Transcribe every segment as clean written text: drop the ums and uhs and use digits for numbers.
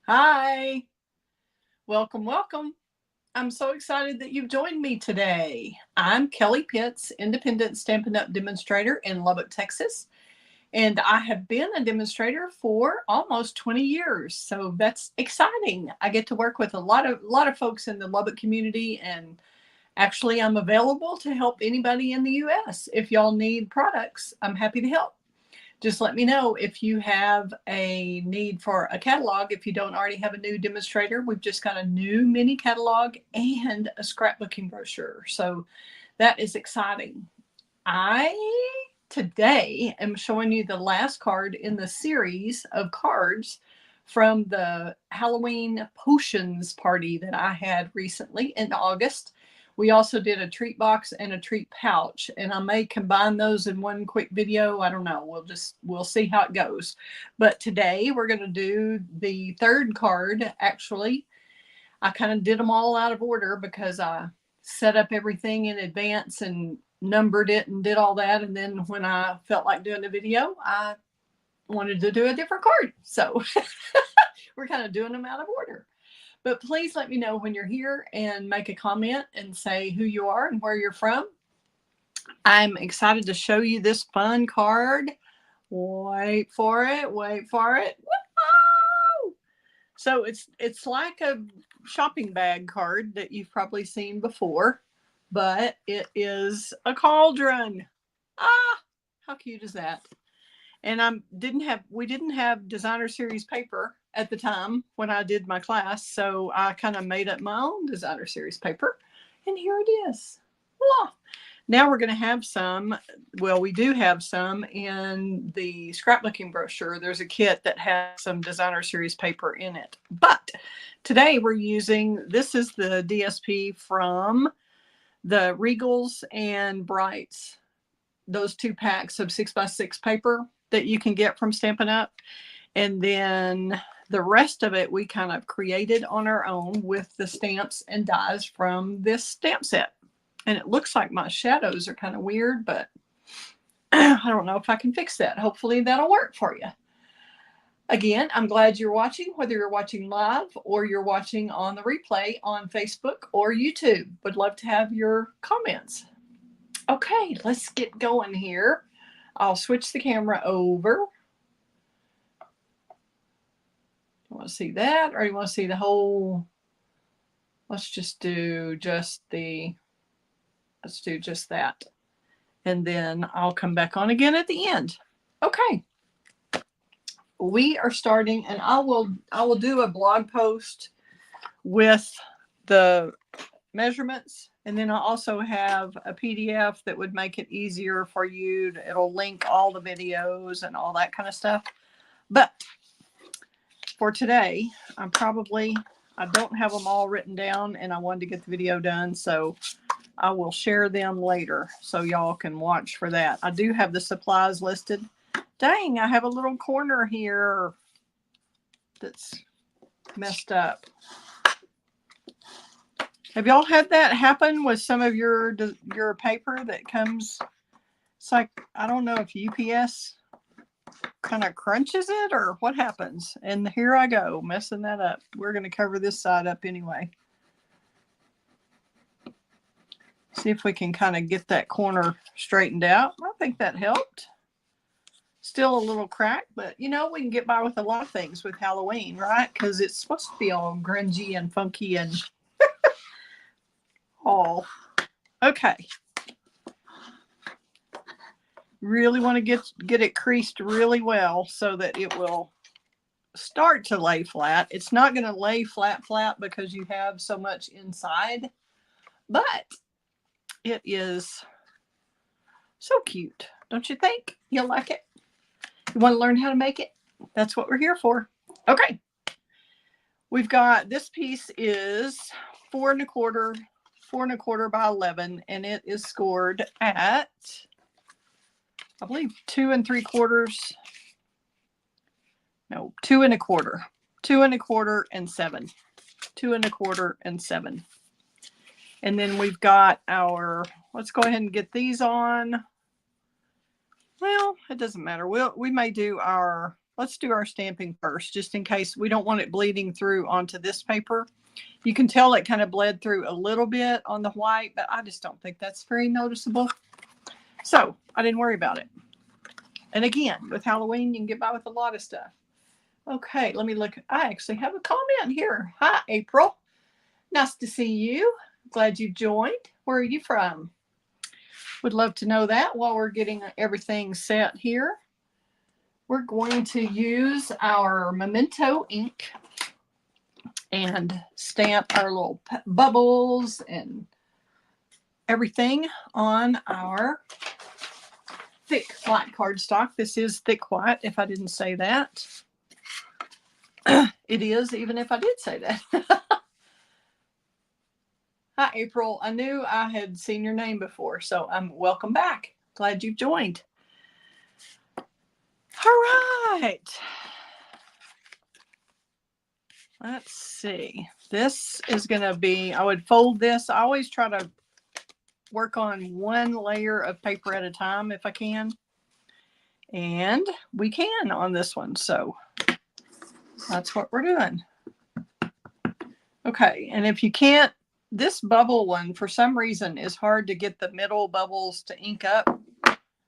Hi, welcome, welcome. I'm so excited that you've joined me today. I'm Kelley Pitts, independent Stampin' Up! Demonstrator in Lubbock, Texas, and I have been a demonstrator for almost 20 years. So that's exciting. I get to work with a lot of folks in the Lubbock community, and actually I'm available to help anybody in the US. If y'all need products, I'm happy to help. Just let me know if you have a need for a catalog. If you don't already have a new demonstrator, we've just got a new mini catalog and a scrapbooking brochure. So that is exciting. I today am showing you the last card in the series of cards from the Halloween potions party that I had recently in August. We also did a treat box and a treat pouch, and I may combine those in one quick video. I don't know. We'll see how it goes. But today we're going to do the third card. Actually, I kind of did them all out of order because I set up everything in advance and numbered it and did all that. And then when I felt like doing a video, I wanted to do a different card. So we're kind of doing them out of order. But please let me know when you're here and make a comment and say who you are and where you're from. I'm excited to show you this fun card. Wait for it. Wait for it. Woo! So it's like a shopping bag card that you've probably seen before, but it is a cauldron. Ah, how cute is that? And we didn't have designer series paper at the time when I did my class, so I kind of made up my own designer series paper, and here it is. Voila. Now we're going to have some. Well, we do have some in the scrapbooking brochure. There's a kit that has some designer series paper in it, but today we're using, this is the DSP from the Regals and Brights, those 2 packs of 6x6 paper that you can get from Stampin' Up. And then the rest of it we kind of created on our own with the stamps and dies from this stamp set. And it looks like my shadows are kind of weird, but I don't know if I can fix that. Hopefully that'll work for you. Again, I'm glad you're watching, whether you're watching live or you're watching on the replay on Facebook or YouTube. Would love to have your comments. Okay, let's get going here. I'll switch the camera over. You want to see that, or you want to see the whole? Let's do just that. And then I'll come back on again at the end. Okay. We are starting, and I will do a blog post with the measurements, and then I also have a PDF that would make it easier for you. It'll link all the videos and all that kind of stuff. But for today, I don't have them all written down, and I wanted to get the video done, so I will share them later so y'all can watch for that. I do have the supplies listed. Dang, I have a little corner here that's messed up. Have y'all had that happen with some of your paper that comes? It's like, I don't know if UPS kind of crunches it or what happens. And here I go, messing that up. We're going to cover this side up anyway. See if we can kind of get that corner straightened out. I think that helped. Still a little cracked, but you know, we can get by with a lot of things with Halloween, right? Because it's supposed to be all grungy and funky and all. Okay. Really want to get it creased really well so that it will start to lay flat. It's not going to lay flat because you have so much inside, but it is so cute. Don't you think? You'll like it? You want to learn how to make it? That's what we're here for. Okay. We've got, this piece is 4 1/4 by 11, and it is scored at, I believe, 2 3/4. No, 2 1/4. 2 1/4 and 7. 2 1/4 and 7. And then we've got our, let's go ahead and get these on. Well, it doesn't matter. We may do our let's do our stamping first, just in case we don't want it bleeding through onto this paper. You can tell it kind of bled through a little bit on the white, but I just don't think that's very noticeable. So I didn't worry about it. And again, with Halloween, you can get by with a lot of stuff. Okay, let me look. I actually have a comment here. Hi, April. Nice to see you. Glad you joined. Where are you from? Would love to know that while we're getting everything set here. We're going to use our Memento ink and stamp our little bubbles and everything on our thick white cardstock. This is thick white, if I didn't say that. It is, even if I did say that. Hi, April. I knew I had seen your name before, so welcome back. Glad you've joined. All right. Let's see. This is going to be, I would fold this. I always try to work on one layer of paper at a time if I can. And we can on this one. So that's what we're doing. Okay. And if you can't, this bubble one, for some reason, is hard to get the middle bubbles to ink up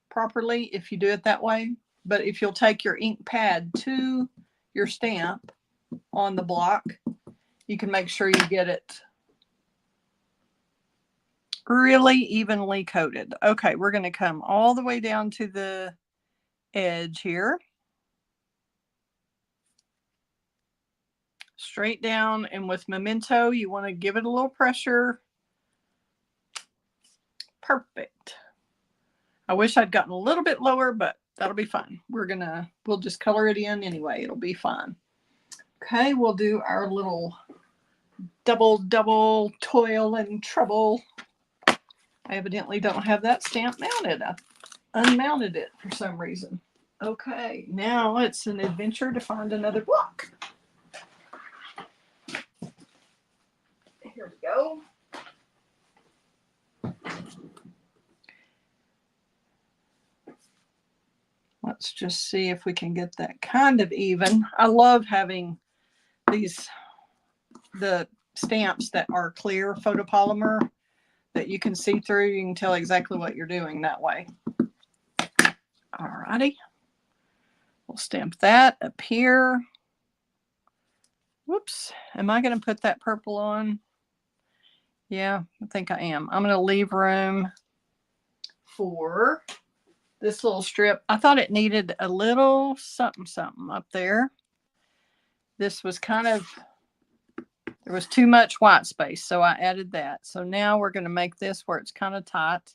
properly if you do it that way. But if you'll take your ink pad to your stamp on the block, you can make sure you get it really evenly coated. Okay, we're going to come all the way down to the edge here. Straight down, and with Memento, you want to give it a little pressure. Perfect. I wish I'd gotten a little bit lower, but that'll be fine. We'll just color it in anyway. It'll be fine. Okay, we'll do our little double toil and trouble. I evidently don't have that stamp mounted. I unmounted it for some reason. Okay, now it's an adventure to find another block. Here we go. Let's just see if we can get that kind of even. I love having the stamps that are clear photopolymer that you can see through. You can tell exactly what you're doing that way. All righty. We'll stamp that up here. Whoops. Am I going to put that purple on? Yeah, I think I am. I'm going to leave room for this little strip. I thought it needed a little something up there. This was kind of, there was too much white space, so I added that. So now we're going to make this where it's kind of tight.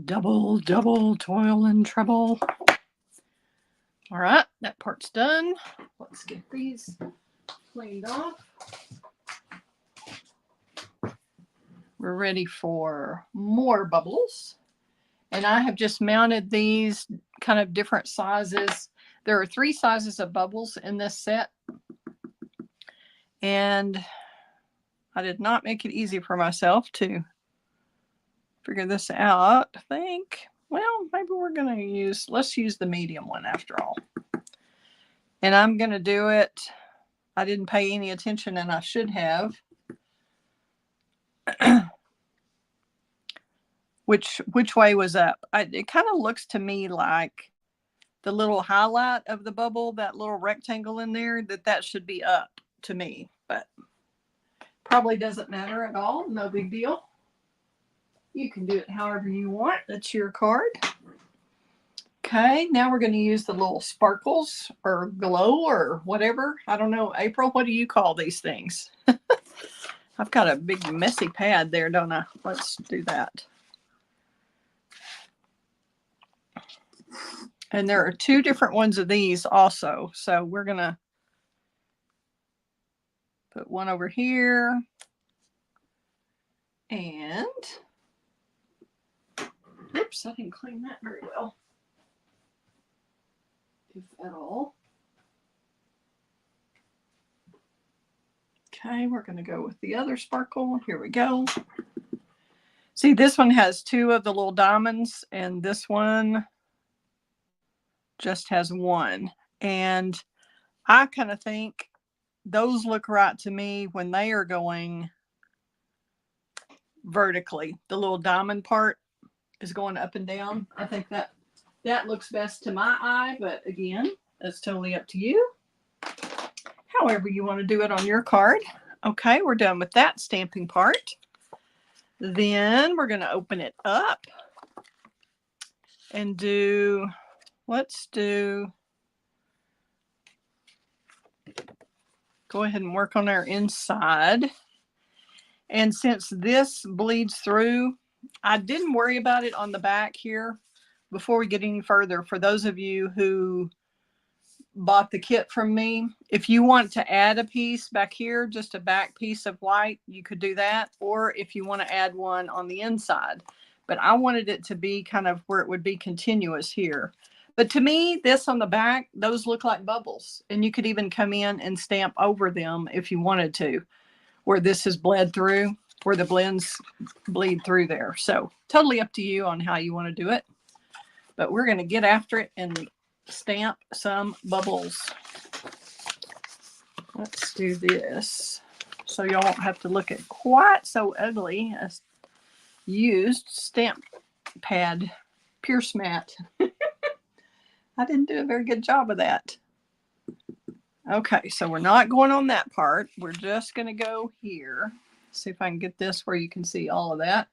Double toil and trouble. All right, that part's done. Let's get these cleaned off. We're ready for more bubbles. And I have just mounted these kind of different sizes. There are 3 sizes of bubbles in this set. And I did not make it easy for myself to figure this out, I think. Well, maybe we're going to let's use the medium one after all. And I'm going to do it. I didn't pay any attention, and I should have. Which way was up? It kind of looks to me like the little highlight of the bubble, that little rectangle in there, that should be up to me, but probably doesn't matter at all. No big deal. You can do it however you want. That's your card. Okay, now we're going to use the little sparkles or glow or whatever. I don't know. April, what do you call these things? I've got a big messy pad there, don't I? Let's do that. And there are 2 different ones of these also. So we're going to put one over here. And, oops, I didn't clean that very well, if at all. Okay, we're going to go with the other sparkle. Here we go. See, See, this one has 2 of the little diamonds, and this one just has 1. And I kind of think those look right to me when they are going vertically. The little diamond part is going up and down. I think that looks best to my eye, but again, it's totally up to you. However you want to do it on your card. Okay, we're done with that stamping part. Then we're going to open it up and let's go ahead and work on our inside. And since this bleeds through, I didn't worry about it on the back here. Before we get any further, for those of you who bought the kit from me, if you want to add a piece back here, just a back piece of white, you could do that. Or if you want to add one on the inside. But I wanted it to be kind of where it would be continuous here. But to me, this on the back, those look like bubbles. And you could even come in and stamp over them if you wanted to, where this is bled through, where the blends bleed through there. So totally up to you on how you want to do it. But we're going to get after it and stamp some bubbles. Let's do this so y'all won't have to look at quite so ugly as used stamp pad pierce mat. I didn't do a very good job of that. Okay, so we're not going on that part. We're just going to go here. See if I can get this where you can see all of that.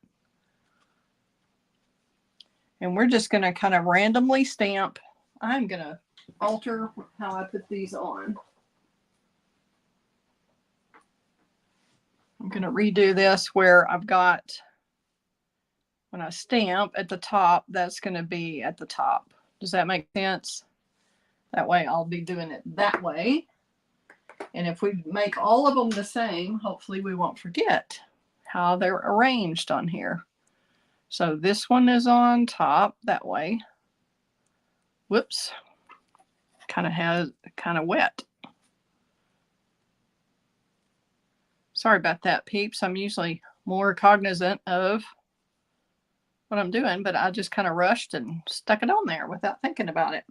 And we're just going to kind of randomly stamp. I'm going to alter how I put these on. I'm going to redo this where I've got, when I stamp at the top, that's going to be at the top. Does that make sense? That way I'll be doing it that way. And if we make all of them the same, hopefully we won't forget how they're arranged on here. So this one is on top that way. Whoops. Kind of wet. Sorry about that, peeps. I'm usually more cognizant of what I'm doing, but I just kind of rushed and stuck it on there without thinking about it.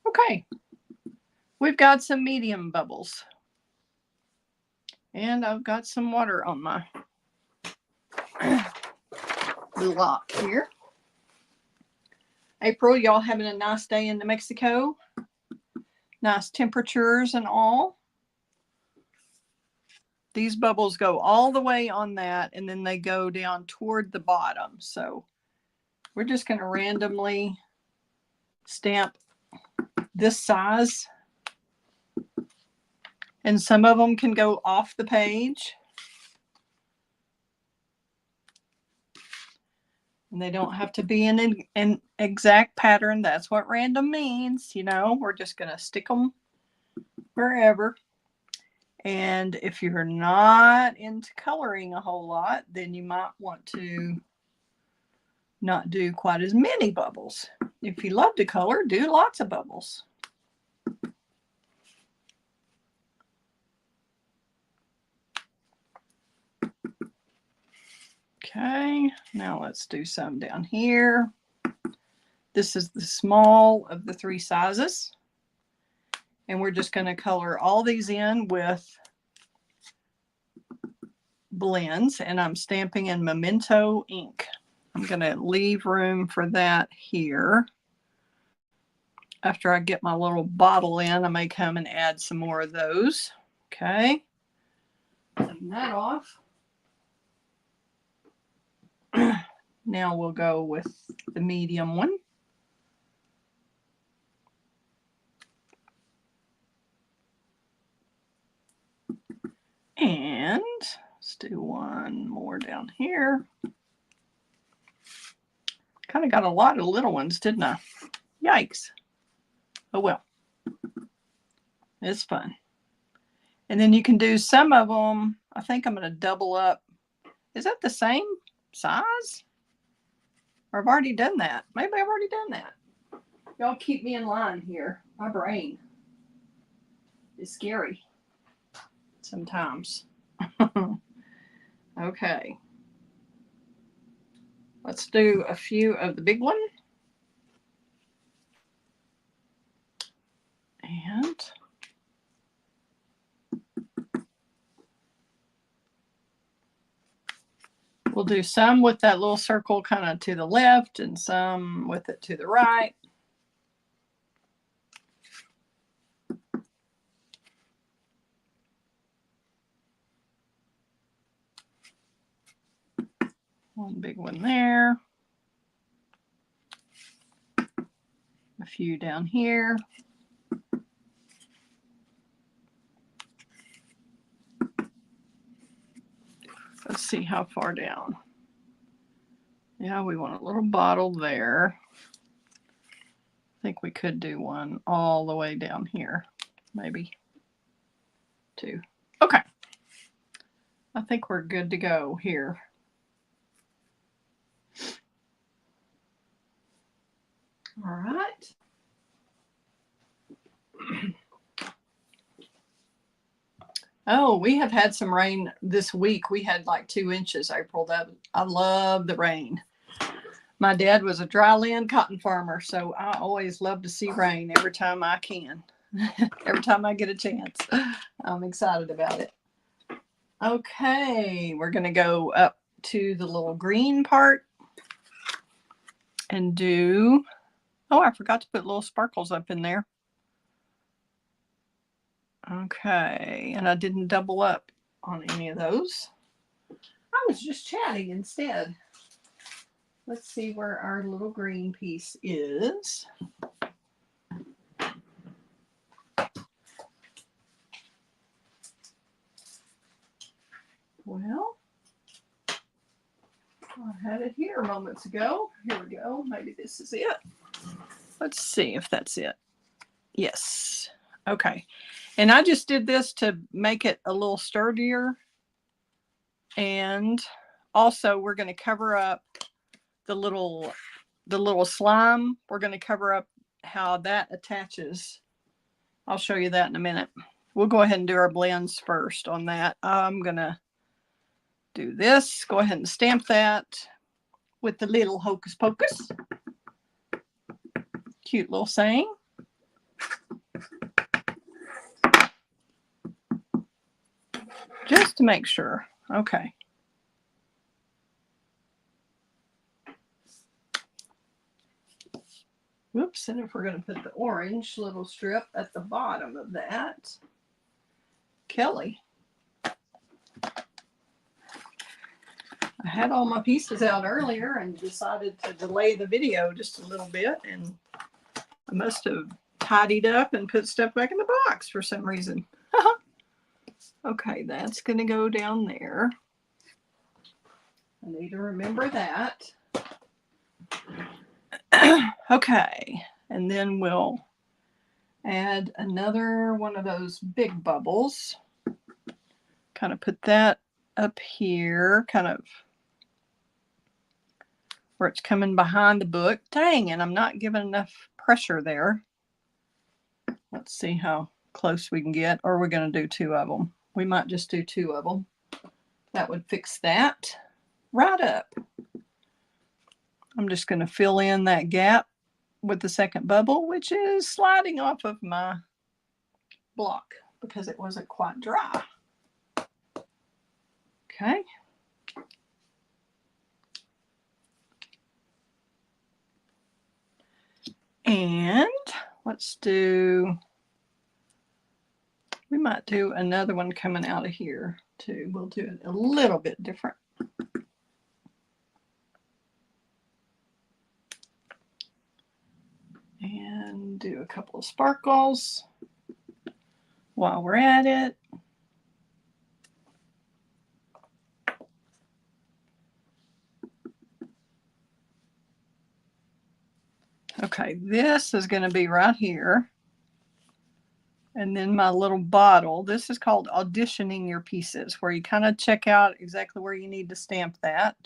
Okay. We've got some medium bubbles. And I've got some water on my block here. April, y'all having a nice day in New Mexico? Nice temperatures and all. These bubbles go all the way on that, and then they go down toward the bottom. So we're just going to randomly stamp this size. And some of them can go off the page. And they don't have to be in an exact pattern. That's what random means. You know, we're just going to stick them wherever. And if you're not into coloring a whole lot, then you might want to not do quite as many bubbles. If you love to color, do lots of bubbles. Okay, now let's do some down here. This is the small of the 3 sizes. And we're just going to color all these in with blends. And I'm stamping in Memento ink. I'm going to leave room for that here. After I get my little bottle in, I may come and add some more of those. Okay. Clean that off. Now we'll go with the medium one. And let's do one more down here. Kind of got a lot of little ones, didn't I? Yikes. Oh well. It's fun. And then you can do some of them. I think I'm going to double up. Is that the same size? Or I've already done that. Maybe I've already done that. Y'all keep me in line here. My brain is scary sometimes. Okay. Let's do a few of the big one. And we'll do some with that little circle kind of to the left and some with it to the right. One big one there. A few down here. Let's see how far down. Yeah, we want a little bottle there. I think we could do one all the way down here. Maybe two. Okay. I think we're good to go here. All right. Oh, we have had some rain this week. We had like 2 inches, April. I love the rain. My dad was a dry land cotton farmer, so I always love to see rain every time I can. Every time I get a chance. I'm excited about it. Okay, we're going to go up to the little green part and do, oh, I forgot to put little sparkles up in there. Okay, and I didn't double up on any of those. I was just chatting instead. Let's see where our little green piece is. Well, I had it here moments ago. Here we go. Maybe this is it. Let's see if that's it. Yes. Okay. And I just did this to make it a little sturdier. And also we're going to cover up the little slime. We're going to cover up how that attaches. I'll show you that in a minute. We'll go ahead and do our blends first on that. I'm going to do this. Go ahead and stamp that with the little hocus pocus. Cute little saying. Just to make sure. Okay. Whoops, and if we're going to put the orange little strip at the bottom of that, Kelley. I had all my pieces out earlier and decided to delay the video just a little bit, and I must have tidied up and put stuff back in the box for some reason. Okay, that's going to go down there. I need to remember that. Okay, and then we'll add another one of those big bubbles. Kind of put that up here, kind of where it's coming behind the book. Dang it, I'm not giving enough pressure there. Let's see how close we can get, or we're going to do 2 of them. We might just do 2 of them. That would fix that right up. I'm just going to fill in that gap with the second bubble, which is sliding off of my block because it wasn't quite dry. Okay. And let's do, we might do another one coming out of here too. We'll do it a little bit different. And do a couple of sparkles while we're at it. Okay, this is going to be right here. And then my little bottle, this is called auditioning your pieces, where you kind of check out exactly where you need to stamp that.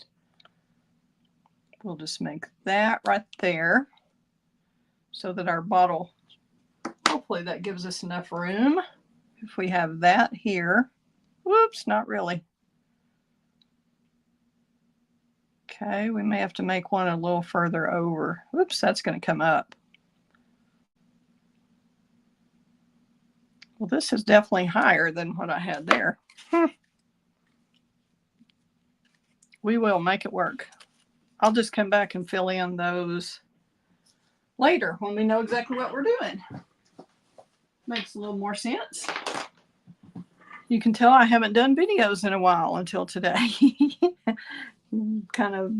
We'll just make that right there so that our bottle, hopefully that gives us enough room. If we have that here, whoops, not really. Okay, we may have to make one a little further over. Oops, that's going to come up. Well, this is definitely higher than what I had there. We will make it work. I'll just come back and fill in those later when we know exactly what we're doing. Makes a little more sense. You can tell I haven't done videos in a while until today. Kind of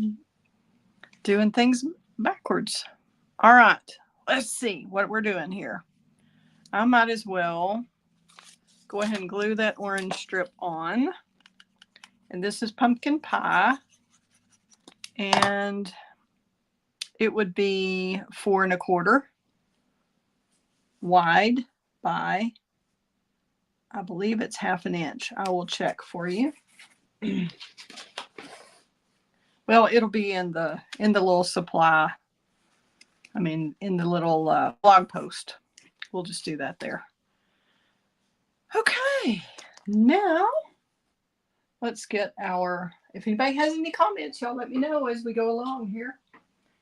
doing things backwards. All right, let's see what we're doing here. I might as well go ahead and glue that orange strip on. And this is pumpkin pie. And it would be 4 1/4 wide by, I believe it's 1/2 inch. I will check for you. Well, it'll be in the little supply. I mean, in the little blog post. We'll just do that there. Okay, now let's get our, if anybody has any comments, y'all let me know as we go along here.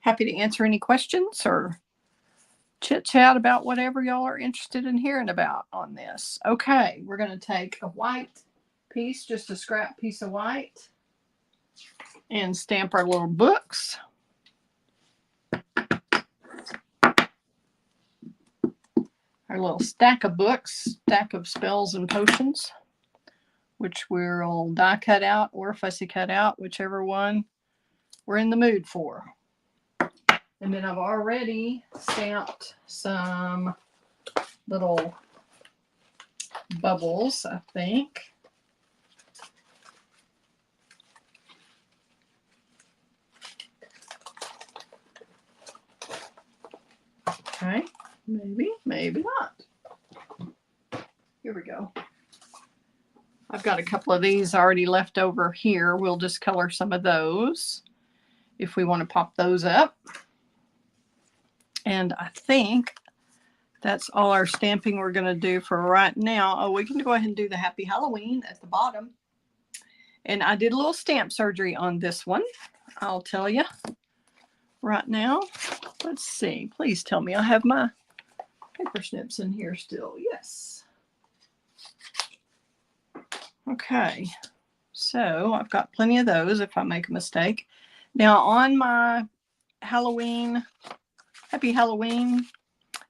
Happy to answer any questions or chit chat about whatever y'all are interested in hearing about on this. Okay, we're going to take a white piece, just a scrap piece of white, and stamp our little books. Our little stack of books, stack of spells and potions, which we'll die cut out or fussy cut out, whichever one we're in the mood for. And then I've already stamped some little bubbles, I think. Okay, maybe not. Here we go. I've got a couple of these already left over here. We'll just color some of those if we want to pop those up. And I think that's all our stamping we're going to do for right now. Oh, we can go ahead and do the Happy Halloween at the bottom. And I did a little stamp surgery on this one. I'll tell you right now. Let's see. Please tell me I have my paper snips in here still. Yes. Okay. So I've got plenty of those if I make a mistake. Now on my Halloween, Happy Halloween,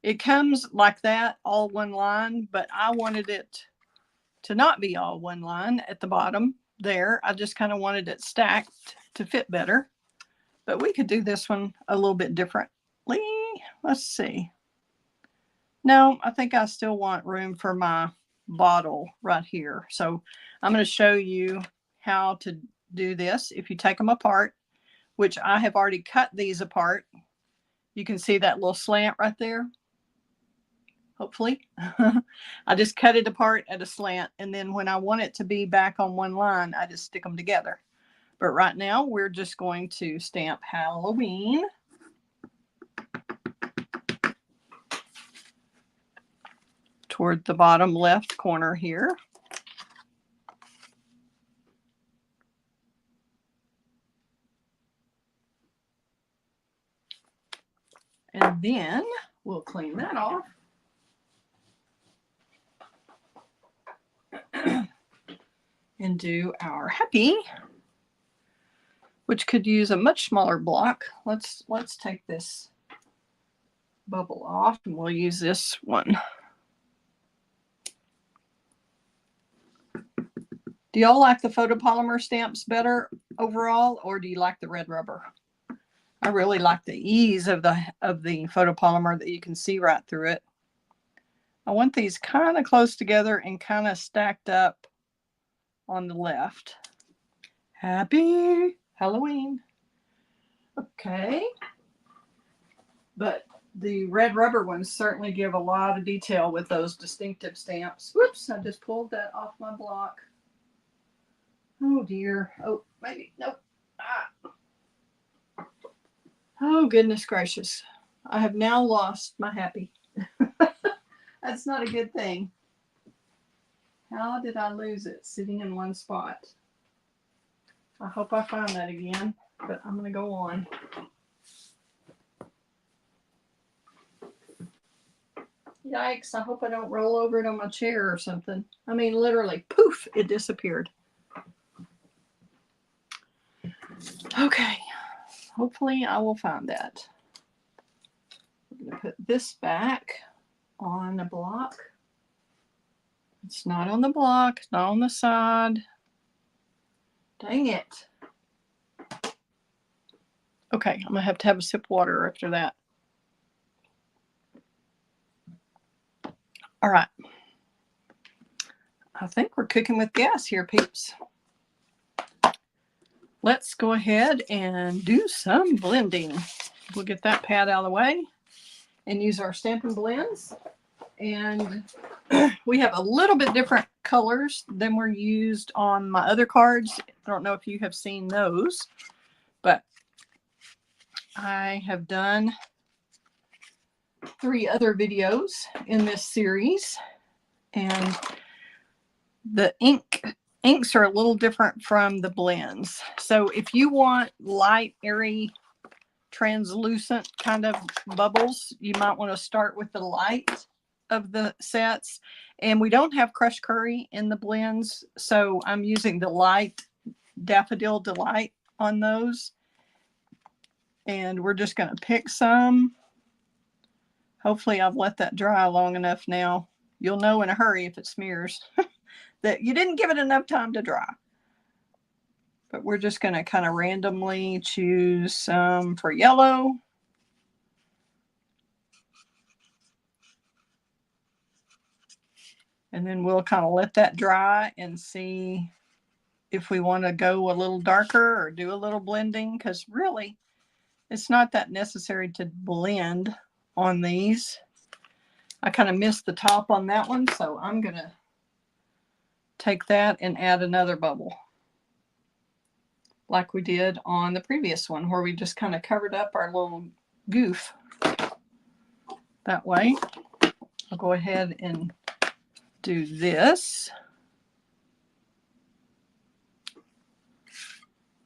it comes like that, all one line, but I wanted it to not be all one line at the bottom there. I just kind of wanted it stacked to fit better, but we could do this one a little bit differently. Let's see. No, I think I still want room for my bottle right here. So I'm going to show you how to do this. If you take them apart, which I have already cut these apart, you can see that little slant right there. Hopefully. I just cut it apart at a slant, and then when I want it to be back on one line, I just stick them together. But right now we're just going to stamp Halloween. Toward the bottom left corner here. And then we'll clean that off. And do our happy, which could use a much smaller block. Let's take this bubble off and we'll use this one. Do y'all like the photopolymer stamps better overall, or do you like the red rubber? I really like the ease of the photopolymer that you can see right through it. I want these kind of close together and kind of stacked up on the left. Happy Halloween. Okay. But the red rubber ones certainly give a lot of detail with those distinctive stamps. Whoops, I just pulled that off my block. Oh dear. Oh, maybe. Nope. Ah. Oh, goodness gracious. I have now lost my happy. That's not a good thing. How did I lose it? Sitting in one spot. I hope I find that again. but I'm going to go on. Yikes, I hope I don't roll over it on my chair or something. I mean, literally, poof, it disappeared. Okay, hopefully I will find that. I'm going to put this back on the block. It's not on the block, it's not on the side. Dang it. Okay, I'm going to have a sip of water after that. All right. I think we're cooking with gas here, peeps. Let's go ahead and do some blending. We'll get that pad out of the way and use our Stampin' blends. And we have a little bit different colors than were used on my other cards. I don't know if you have seen those, but I have done 3 other videos in this series, and the inks are a little different from the blends. So if you want light, airy, translucent kind of bubbles, you might want to start with the light of the sets. And we don't have crushed curry in the blends, so I'm using the light Daffodil Delight on those. And we're just going to pick some. Hopefully I've let that dry long enough now. You'll know in a hurry if it smears that you didn't give it enough time to dry. But we're just going to kind of randomly choose some for yellow. And then we'll kind of let that dry and see if we want to go a little darker or do a little blending, because really it's not that necessary to blend on these. I kind of missed the top on that one, so I'm going to take that and add another bubble like we did on the previous one, where we just kind of covered up our little goof. That way, I'll go ahead and do this.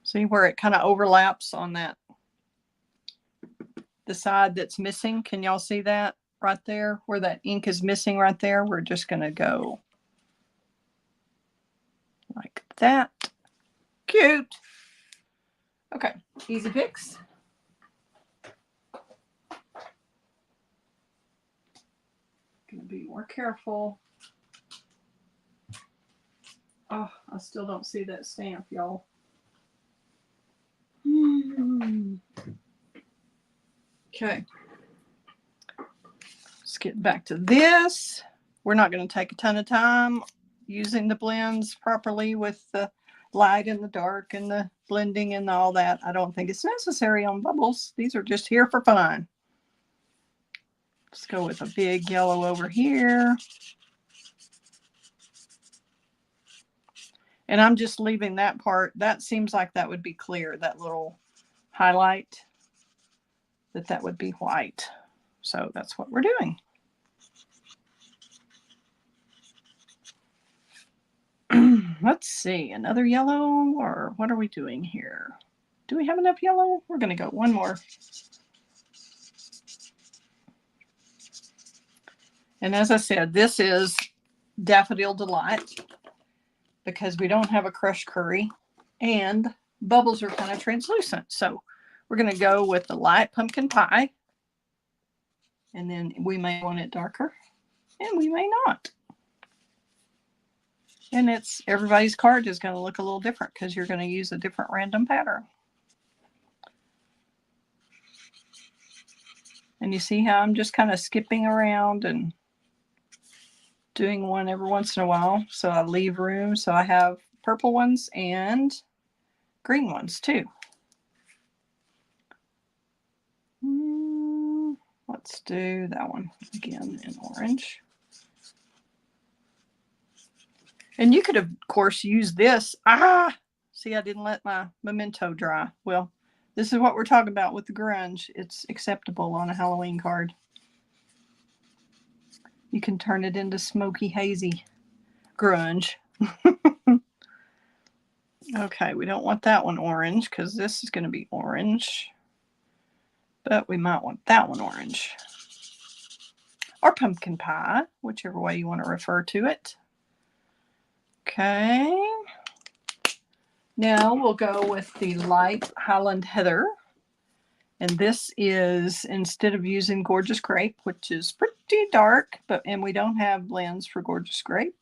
See where it kind of overlaps on that, the side that's missing. Can y'all see that right there where that ink is missing right there? We're just going to go like that. Cute. Okay, easy fix. Gonna be more careful. Oh, I still don't see that stamp, y'all. Okay. Let's get back to this. We're not going to take a ton of time using the blends properly with the light and the dark and the blending and all that. I don't think it's necessary on bubbles. These are just here for fun. Let's go with a big yellow over here. And I'm just leaving that part. That seems like that would be clear, that little highlight, that would be white. So that's what we're doing. Let's see, another yellow, or what are we doing here? Do we have enough yellow? We're going to go one more. And as I said, this is Daffodil Delight because we don't have a crushed curry and bubbles are kind of translucent. So we're going to go with the light pumpkin pie, and then we may want it darker and we may not. And it's everybody's card is going to look a little different because you're going to use a different random pattern. And you see how I'm just kind of skipping around and doing one every once in a while. So I leave room. So I have purple ones and green ones too. Let's do that one again in orange. And you could, of course, use this. See, I didn't let my memento dry. Well, this is what we're talking about with the grunge. It's acceptable on a Halloween card. You can turn it into smoky, hazy grunge. Okay, we don't want that one orange because this is going to be orange. But we might want that one orange. Or pumpkin pie, whichever way you want to refer to it. Okay. Now we'll go with the light Highland Heather. And this is, instead of using Gorgeous Grape, which is pretty dark, and we don't have blends for Gorgeous Grape.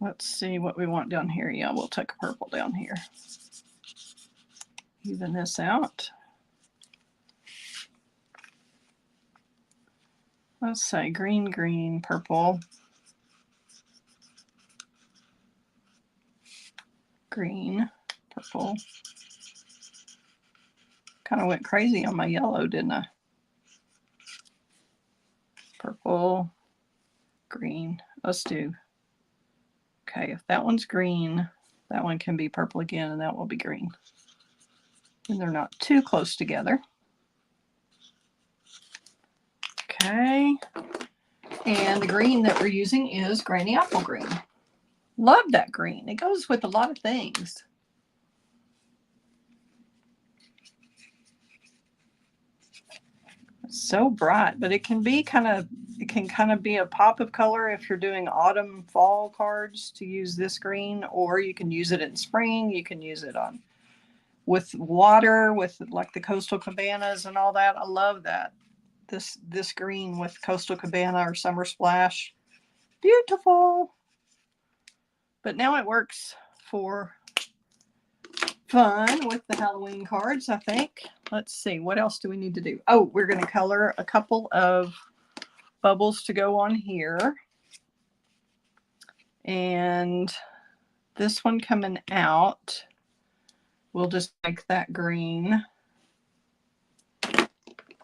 Let's see what we want down here. Yeah, we'll take a purple down here. Even this out. Let's say green, green, purple. Green, purple. Kind of went crazy on my yellow, didn't I? Purple, green. Let's do. Okay, if that one's green, that one can be purple again, and that will be green. And they're not too close together. Okay. And the green that we're using is Granny Apple Green. Love that green. It goes with a lot of things. It's so bright, but it can kind of be a pop of color if you're doing autumn fall cards to use this green, or you can use it in spring. You can use it on with water, with like the Coastal Cabanas and all that. I love that. This green with Coastal Cabana or Summer Splash. Beautiful. But now it works for fun with the Halloween cards, I think. Let's see, what else do we need to do? Oh, we're going to color a couple of bubbles to go on here. And this one coming out, we'll just make that green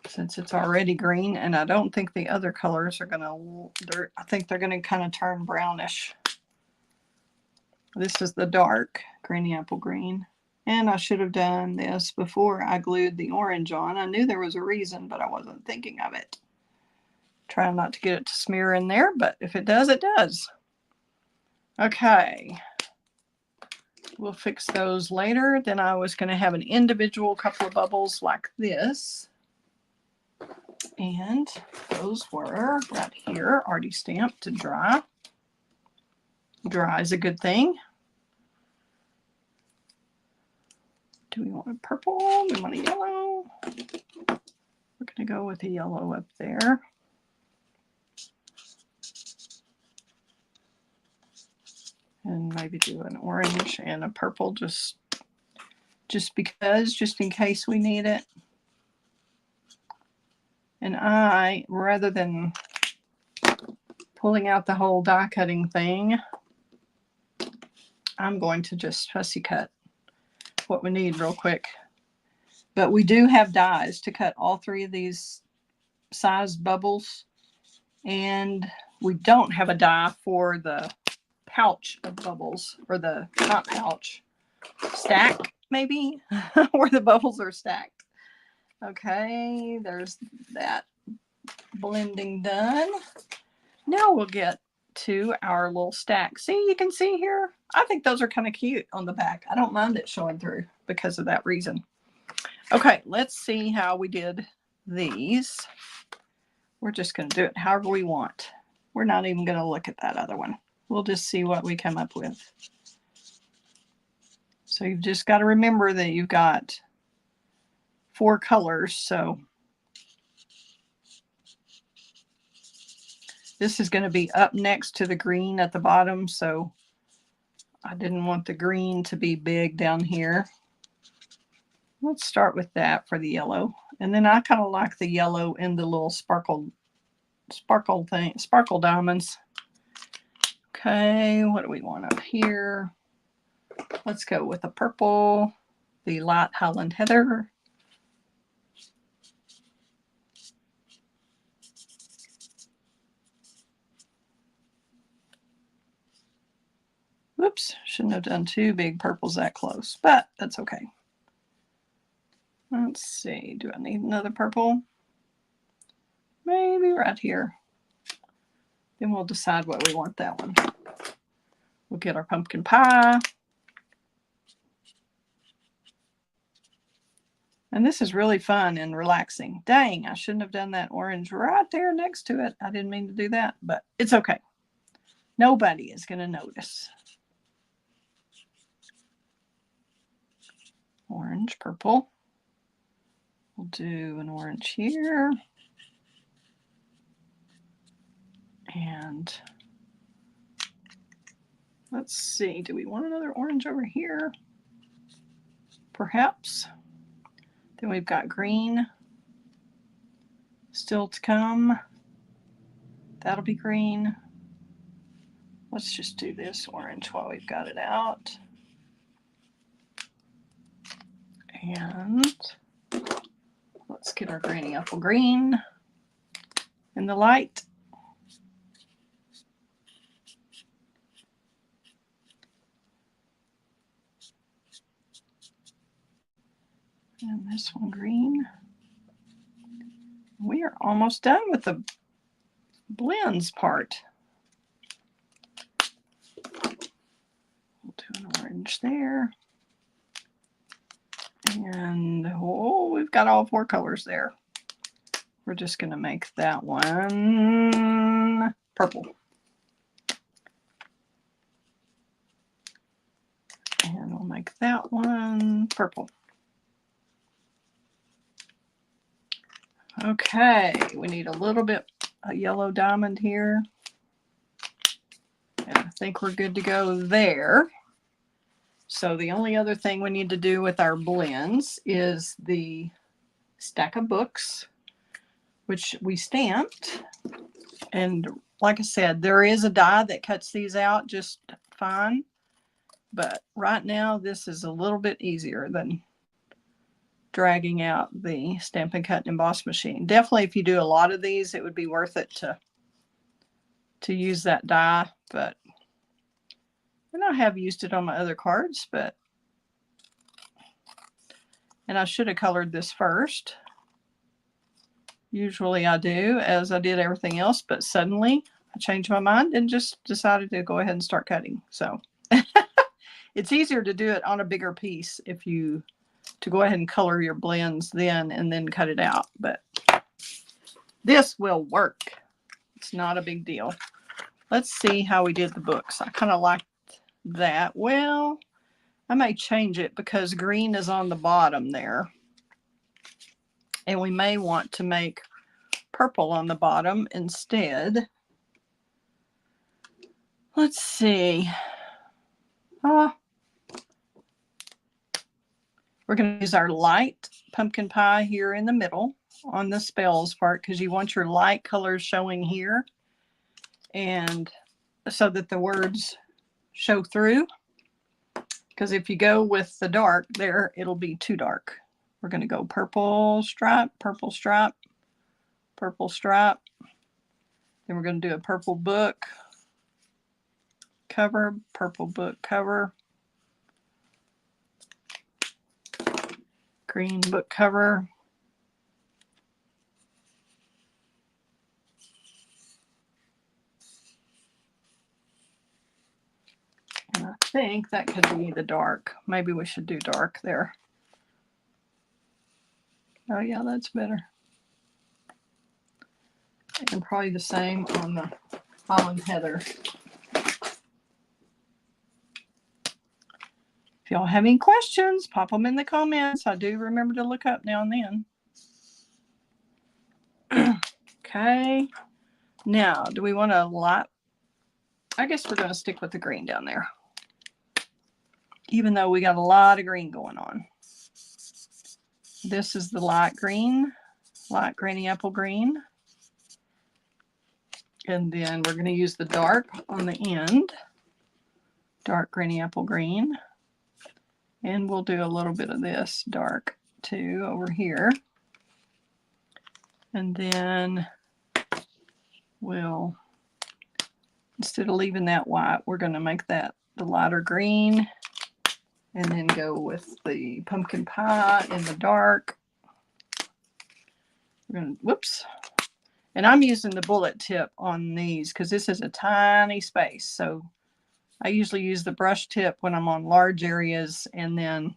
since it's already green. And I don't think the other colors are going to, I think they're going to kind of turn brownish. This is the dark Granny Apple Green. And I should have done this before I glued the orange on. I knew there was a reason, but I wasn't thinking of it. Trying not to get it to smear in there, but if it does, it does. Okay. We'll fix those later. Then I was going to have an individual couple of bubbles like this. And those were right here, already stamped to dry. Dry is a good thing. Do we want a purple? We want a yellow. We're going to go with a yellow up there. And maybe do an orange and a purple just because, just in case we need it. And I, rather than pulling out the whole die cutting thing, I'm going to just fussy cut what we need real quick. But we do have dies to cut all three of these size bubbles. And we don't have a die for the pouch of bubbles, or the not pouch, stack maybe, where the bubbles are stacked. Okay, there's that blending done. Now we'll get to our little stack. See, you can see here, I think those are kind of cute on the back. I don't mind it showing through because of that reason. Okay, let's see how we did these. We're just going to do it however we want. We're not even going to look at that other one. We'll just see what we come up with. So you've just got to remember that you've got 4 colors. So this is going to be up next to the green at the bottom. So I didn't want the green to be big down here. Let's start with that for the yellow. And then I kind of like the yellow in the little sparkle diamonds. Okay, what do we want up here? Let's go with the purple, the light Highland Heather. Whoops, shouldn't have done 2 big purples that close, but that's okay. Let's see, do I need another purple? Maybe right here. Then we'll decide what we want that one. We'll get our pumpkin pie. And this is really fun and relaxing. Dang, I shouldn't have done that orange right there next to it. I didn't mean to do that, but it's okay. Nobody is going to notice. Orange, purple. We'll do an orange here. And let's see, do we want another orange over here? Perhaps. Then we've got green still to come. That'll be green. Let's just do this orange while we've got it out. And let's get our granny apple green in the light. And this one green. We are almost done with the blends part. We'll do an orange there. And oh, we've got all 4 colors there. We're just going to make that one purple. And we'll make that one purple. Okay, we need a little bit of yellow diamond here. And I think we're good to go there. So the only other thing we need to do with our blends is the stack of books, which we stamped. And like I said, there is a die that cuts these out just fine. But right now, this is a little bit easier than dragging out the Stampin' Cut and Emboss machine. Definitely, if you do a lot of these, it would be worth it to use that die. But and I have used it on my other cards, but and I should have colored this first. Usually I do, as I did everything else, but suddenly I changed my mind and just decided to go ahead and start cutting. So it's easier to do it on a bigger piece if you to go ahead and color your blends then and then cut it out. But this will work. It's not a big deal. Let's see how we did the books. I kind of liked that. Well, I may change it because green is on the bottom there. And we may want to make purple on the bottom instead. Let's see. We're going to use our light pumpkin pie here in the middle on the spells part because you want your light colors showing here and so that the words show through. Because if you go with the dark there, it'll be too dark. We're going to go purple stripe, purple stripe, purple stripe. Then we're going to do a purple book cover, purple book cover, green book cover. And I think that could be the dark. Maybe we should do dark there. Oh yeah, that's better. And probably the same on the Holland Heather. If y'all have any questions, pop them in the comments. I do remember to look up now and then. Okay. Now, do we want to light? I guess we're going to stick with the green down there. Even though we got a lot of green going on. This is the light green, light granny apple green. And then we're going to use the dark on the end. Dark granny apple green. And we'll do a little bit of this dark too over here. And then we'll, instead of leaving that white, we're going to make that the lighter green. And then go with the pumpkin pie in the dark. We're going to, whoops. And I'm using the bullet tip on these because this is a tiny space. So I usually use the brush tip when I'm on large areas and then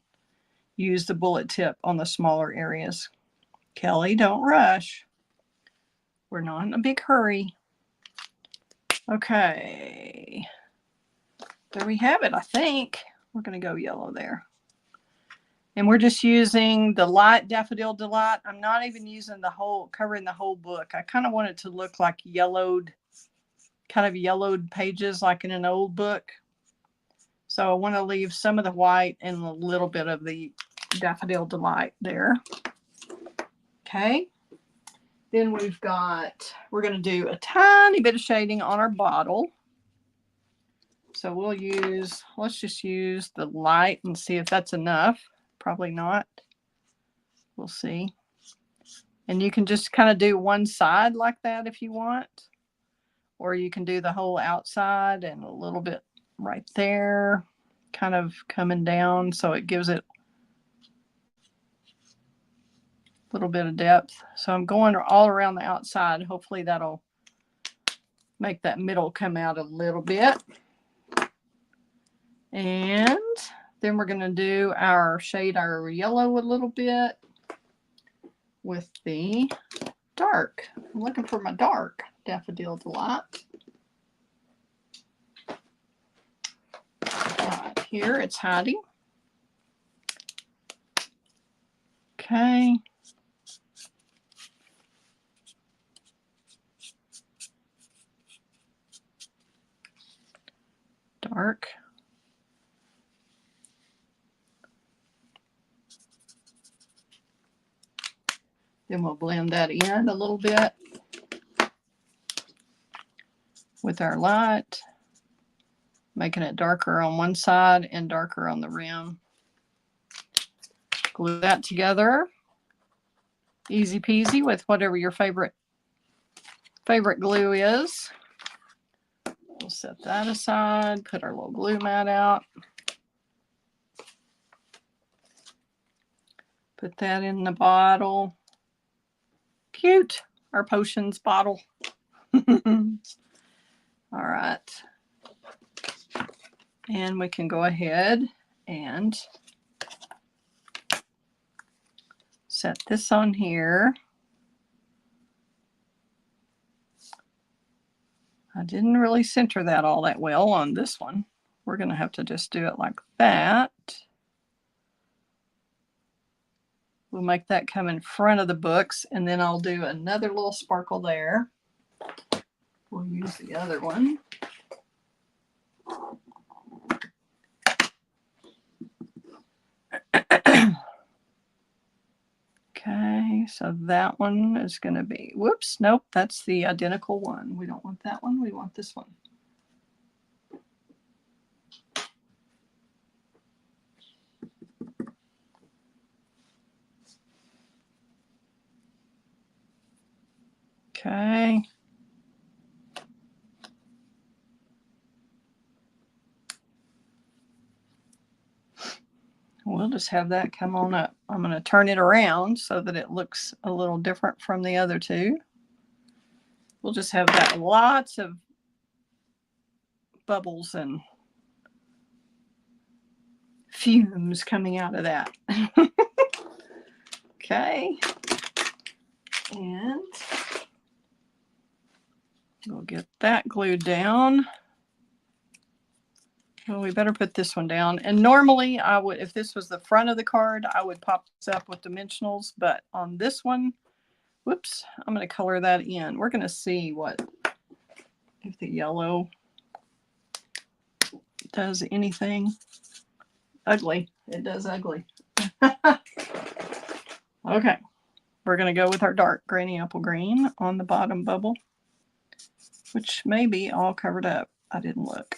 use the bullet tip on the smaller areas. Kelley, don't rush. We're not in a big hurry. Okay. There we have it, I think. We're going to go yellow there. And we're just using the light Daffodil Delight. I'm not even using the whole, covering the whole book. I kind of want it to look like yellowed, kind of yellowed pages like in an old book. So I want to leave some of the white and a little bit of the Daffodil Delight there. Okay. Then we've got, we're going to do a tiny bit of shading on our bottle. So we'll use, let's just use the light and see if that's enough. Probably not. We'll see. And you can just kind of do one side like that if you want. Or you can do the whole outside and a little bit right there, kind of coming down so it gives it a little bit of depth. So I'm going all around the outside. Hopefully that'll make that middle come out a little bit. And then we're going to do our shade our yellow a little bit with the dark. I'm looking for my dark Daffodil Delight. Right here it's hiding. Okay. Dark. Then we'll blend that in a little bit with our light, making it darker on one side and darker on the rim. Glue that together. Easy peasy with whatever your favorite glue is. We'll set that aside, put our little glue mat out. Put that in the bottle. Cute, our potions bottle. All right. And we can go ahead and set this on here. I didn't really center that all that well on this one. We're going to have to just do it like that. We'll make that come in front of the books, and then I'll do another little sparkle there. We'll use the other one. Okay, so that one is going to be, whoops, nope, that's the identical one. We don't want that one, we want this one. Okay. We'll just have that come on up. I'm going to turn it around so that it looks a little different from the other two. We'll just have that lots of bubbles and fumes coming out of that. Okay. And we'll get that glued down. Well, we better put this one down. And normally I would, if this was the front of the card, I would pop this up with dimensionals. But on this one, whoops, I'm going to color that in. We're going to see what, if the yellow does anything. Ugly. It does ugly. Okay. We're going to go with our dark granny apple green on the bottom bubble, which may be all covered up. I didn't look.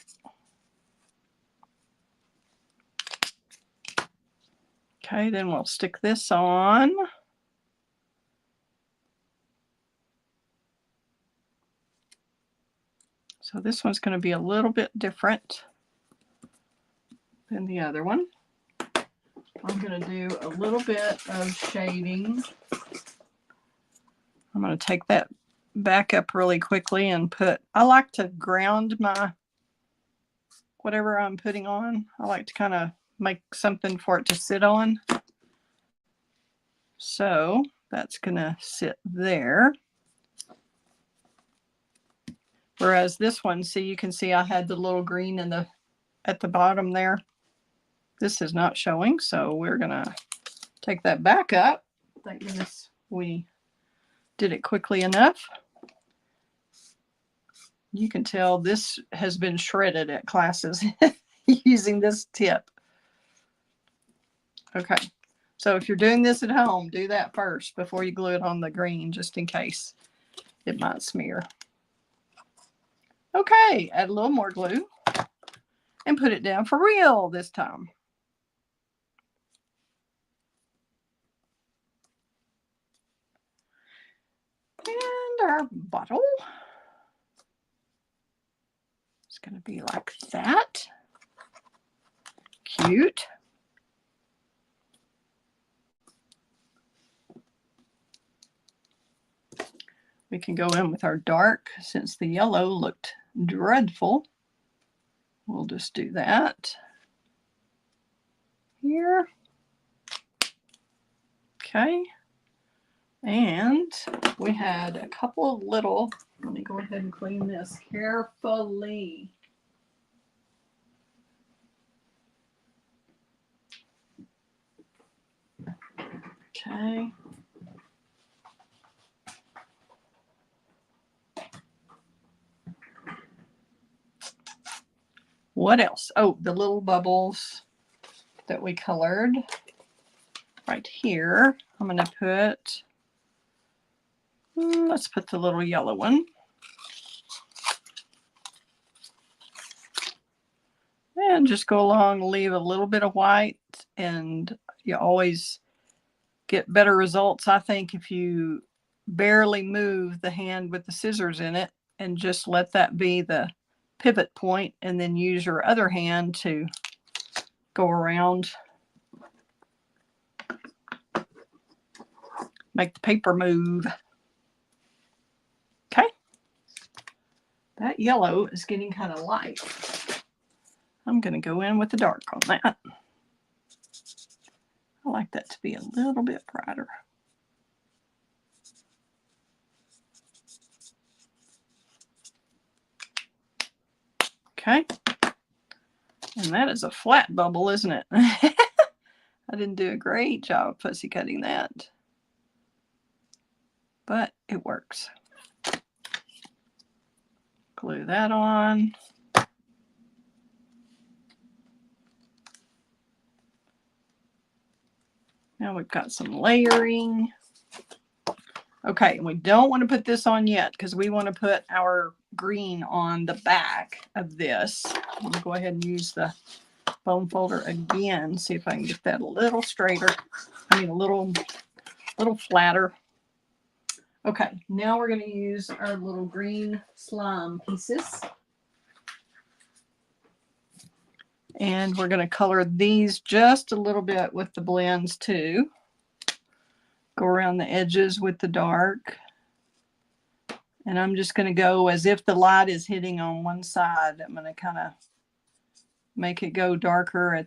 Okay, then we'll stick this on. So this one's going to be a little bit different than the other one. I'm going to do a little bit of shading. I'm going to take that back up really quickly and I like to ground my whatever I'm putting on. I like to kind of make something for it to sit on. So that's going to sit there. Whereas this one, see, you can see I had the little green at the bottom there. This is not showing, so we're going to take that back up. Thank goodness we did it quickly enough. You can tell this has been shredded at classes using this tip. Okay, so if you're doing this at home, do that first before you glue it on the green, just in case it might smear. Okay, add a little more glue and put it down for real this time. And our bottle is going to be like that. Cute. We can go in with our dark since the yellow looked dreadful. We'll just do that here. Okay. And we had a couple of little, let me go ahead and clean this carefully. Okay. What else? Oh, the little bubbles that we colored right here. I'm going to put, let's put the little yellow one. And just go along, leave a little bit of white, and you always get better results, I think, if you barely move the hand with the scissors in it and just let that be the pivot point, and then use your other hand to go around, make the paper move. Okay, that yellow is getting kind of light. I'm going to go in with the dark on that. I like that to be a little bit brighter. Okay, and that is a flat bubble, isn't it? I didn't do a great job fussy cutting that, but it works. Glue that on. Now we've got some layering. Okay, and we don't want to put this on yet because we want to put our green on the back of this. I'm going to go ahead and use the bone folder again, see if I can get that a little straighter. I mean, a little flatter. Okay, now we're going to use our little green slime pieces. And we're going to color these just a little bit with the blends too. Go around the edges with the dark. And I'm just going to go as if the light is hitting on one side. I'm going to kind of make it go darker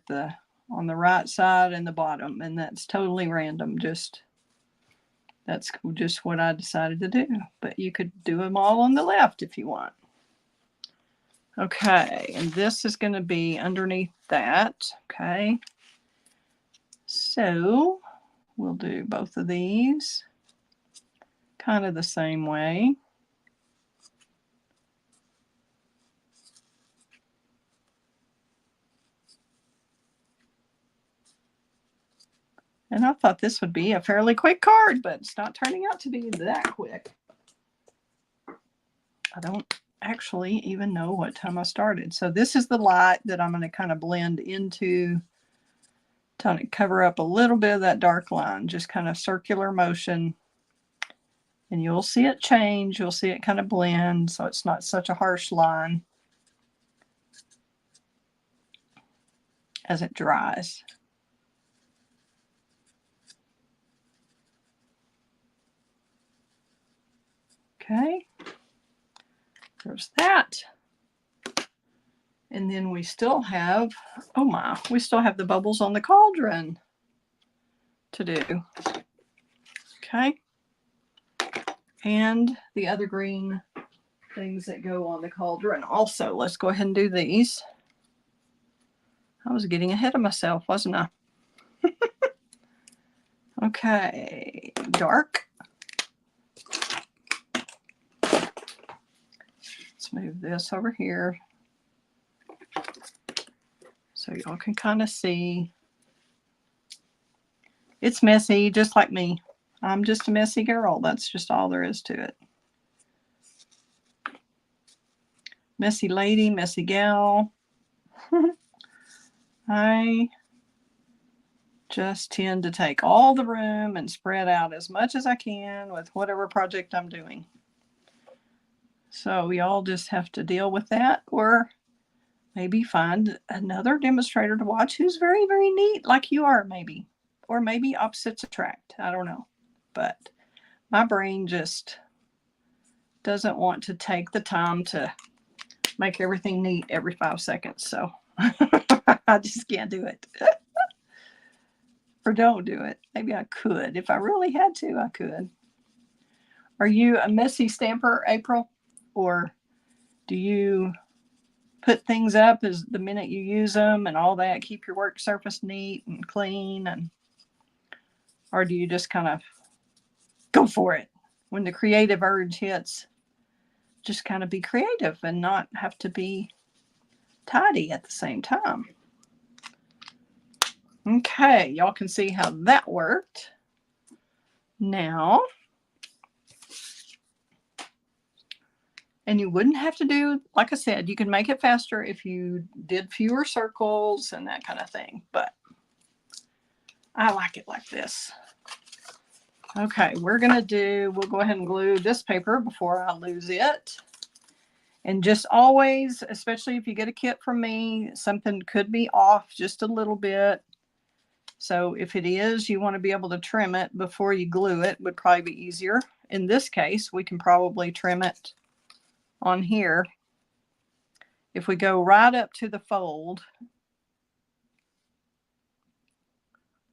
on the right side and the bottom. And that's totally random. That's just what I decided to do. But you could do them all on the left if you want. Okay, and this is going to be underneath that. Okay, so we'll do both of these kind of the same way. And I thought this would be a fairly quick card, but it's not turning out to be that quick. I don't actually even know what time I started. So this is the light that I'm going to kind of blend into, trying to cover up a little bit of that dark line, just kind of circular motion. And you'll see it change. You'll see it kind of blend, so it's not such a harsh line as it dries. Okay. There's that. And then we still have, oh my, we still have the bubbles on the cauldron to do. Okay. And the other green things that go on the cauldron also. Let's go ahead and do these. I was getting ahead of myself, wasn't I? Okay, dark. Let's move this over here so y'all can kind of see. It's messy, just like me. I'm just a messy girl. That's just all there is to it. Messy lady, messy gal. I just tend to take all the room and spread out as much as I can with whatever project I'm doing. So y'all just have to deal with that, or maybe find another demonstrator to watch who's very, very neat like you are, maybe. Or maybe opposites attract. I don't know. But my brain just doesn't want to take the time to make everything neat every 5 seconds. So I just can't do it. Or don't do it. Maybe I could. If I really had to, I could. Are you a messy stamper, April? Or do you put things up as the minute you use them and all that, keep your work surface neat and clean? And or do you just kind of go for it? When the creative urge hits, just kind of be creative and not have to be tidy at the same time. Okay, y'all can see how that worked. Now, and you wouldn't have to do, like I said, you can make it faster if you did fewer circles and that kind of thing, but I like it like this. Okay, we'll go ahead and glue this paper before I lose it. And just always, especially if you get a kit from me, something could be off just a little bit. So if it is, you want to be able to trim it before you glue it, would probably be easier. In this case, we can probably trim it on here. If we go right up to the fold,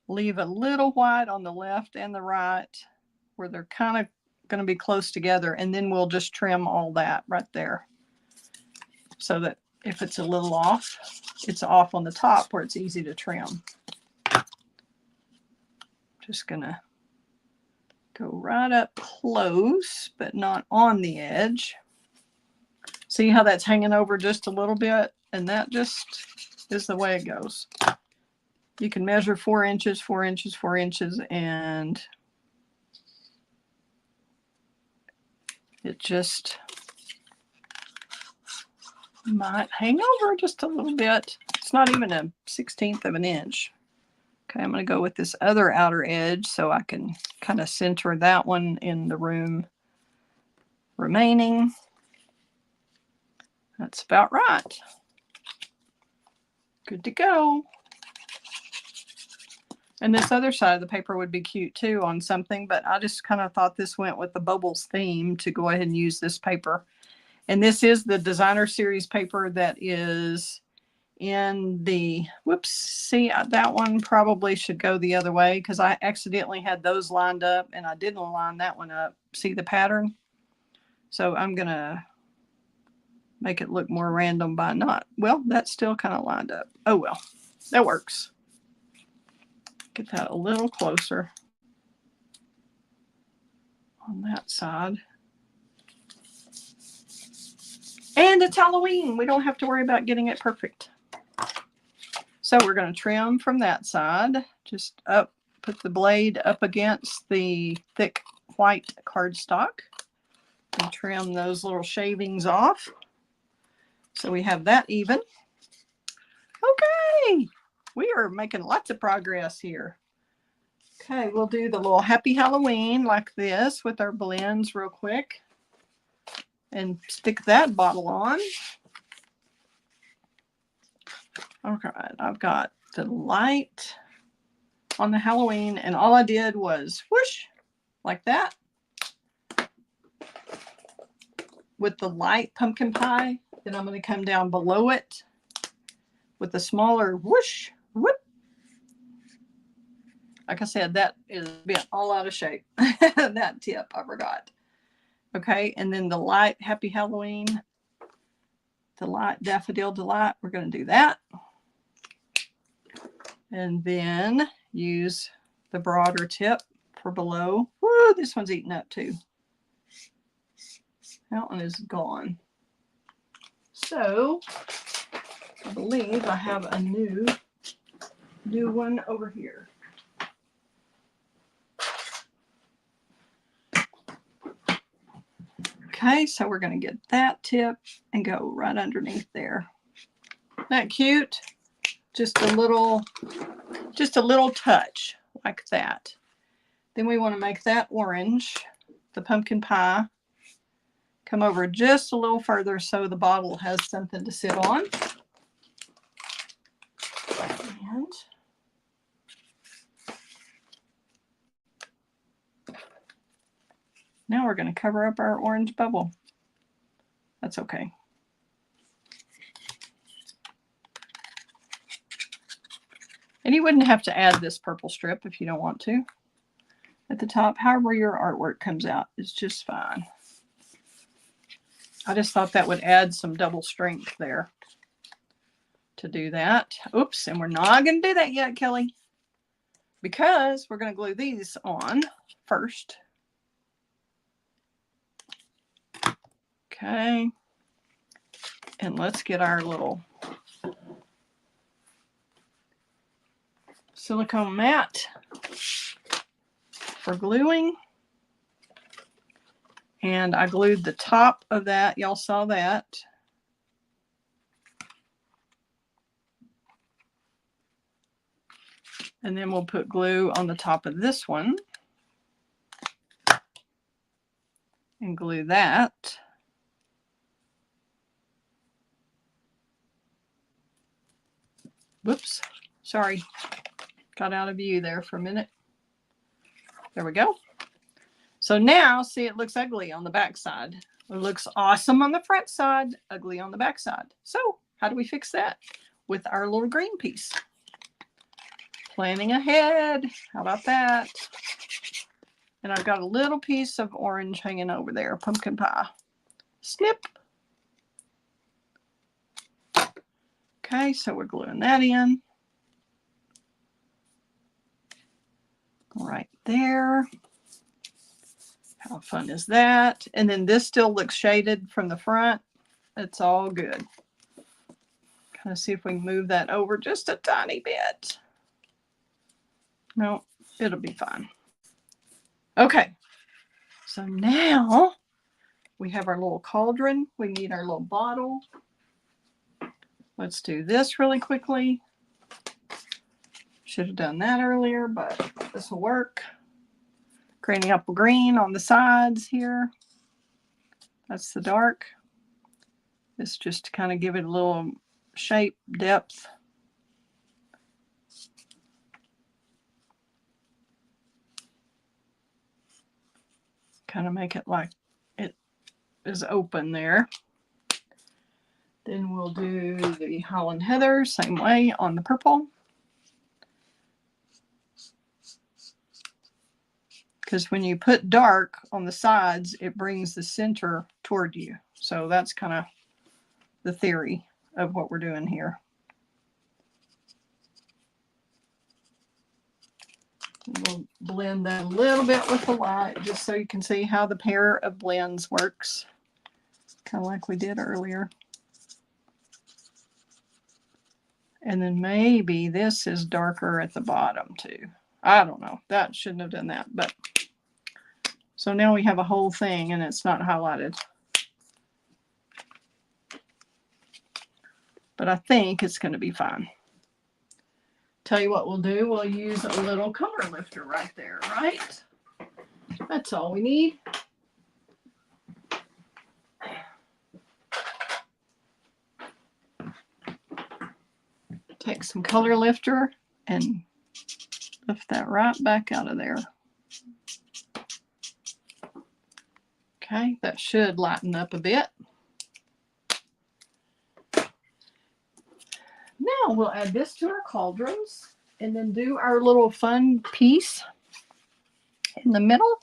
leave a little white on the left and the right where they're kind of going to be close together, and then we'll just trim all that right there so that if it's a little off, it's off on the top where it's easy to trim. Just gonna go right up close, but not on the edge. See how that's hanging over just a little bit? And that just is the way it goes. You can measure 4 inches, 4 inches, 4 inches, and it just might hang over just a little bit. It's not even a 1/16 of an inch. Okay, I'm going to go with this other outer edge so I can kind of center that one in the room remaining. That's about right. Good to go. And this other side of the paper would be cute too on something, but I just kind of thought this went with the bubbles theme to go ahead and use this paper. And this is the designer series paper that is in the, whoops, see, that one probably should go the other way because I accidentally had those lined up and I didn't line that one up. See the pattern? So I'm going to make it look more random by not, well, that's still kind of lined up. Oh, well, that works. Get that a little closer on that side. And it's Halloween. We don't have to worry about getting it perfect. So we're going to trim from that side, just up, put the blade up against the thick white cardstock and trim those little shavings off. So we have that even. Okay, we are making lots of progress here. Okay, we'll do the little Happy Halloween like this with our blends real quick and stick that bottle on. Okay, I've got the light on the Halloween, and all I did was whoosh like that. with the light pumpkin pie. Then I'm going to come down below it with the smaller whoosh, whoop. Like I said, that is bent all out of shape. That tip, I forgot. Okay, and then the light Happy Halloween, the light Daffodil Delight, we're going to do that. And then use the broader tip for below. Woo, this one's eaten up too. That one is gone. So I believe I have a new one over here. Okay, so we're going to get that tip and go right underneath there. Isn't that cute? Just a little touch like that. Then we want to make that orange, the pumpkin pie, come over just a little further so the bottle has something to sit on. And now we're going to cover up our orange bubble. That's okay. And you wouldn't have to add this purple strip if you don't want to. At the top, however your artwork comes out is just fine. I just thought that would add some double strength there to do that. Oops, and we're not going to do that yet, Kelly, because we're going to glue these on first. Okay. And let's get our little silicone mat for gluing. And I glued the top of that. Y'all saw that. And then we'll put glue on the top of this one. And glue that. Whoops, sorry. Got out of view there for a minute. There we go. So now, see, it looks ugly on the back side. It looks awesome on the front side, ugly on the back side. So how do we fix that? With our little green piece. Planning ahead. How about that? And I've got a little piece of orange hanging over there, pumpkin pie. Snip. Okay, so we're gluing that in. Right there. How fun is that? And then this still looks shaded from the front. It's all good. Kind of see if we can move that over just a tiny bit. No, it'll be fine. Okay, so now we have our little cauldron. We need our little bottle. Let's do this really quickly. Should have done that earlier, but this will work. Granny apple green on the sides here. That's the dark. This just to kind of give it a little shape, depth. Kind of make it like it is open there. Then we'll do the Holland Heather, same way on the purple. Because when you put dark on the sides, it brings the center toward you. So that's kind of the theory of what we're doing here. We'll blend that a little bit with the light just so you can see how the pair of blends works. Kind of like we did earlier. And then maybe this is darker at the bottom too. I don't know. That shouldn't have done that. But so now we have a whole thing and it's not highlighted. But I think it's going to be fine. Tell you what we'll do. We'll use a little color lifter right there, right? That's all we need. Take some color lifter and lift that right back out of there. Okay, that should lighten up a bit. Now we'll add this to our cauldrons and then do our little fun piece in the middle.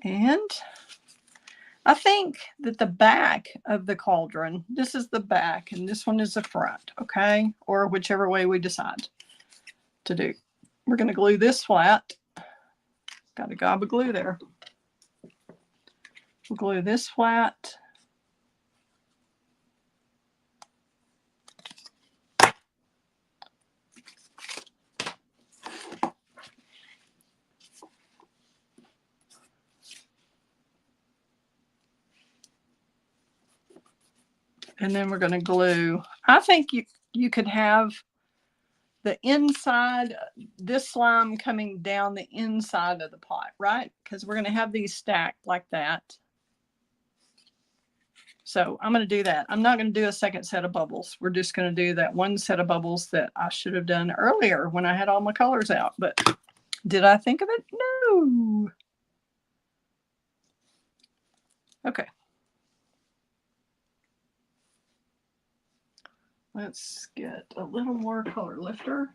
And I think that the back of the cauldron, this is the back and this one is the front, okay? Or whichever way we decide to do. We're going to glue this flat. Got a gob of glue there. We'll glue this flat. And then we're going to glue. I think you could have the inside, this slime coming down the inside of the pot, right? Because we're going to have these stacked like that. So I'm going to do that. I'm not going to do a second set of bubbles. We're just going to do that one set of bubbles that I should have done earlier when I had all my colors out. But did I think of it? No. Okay. Let's get a little more color lifter.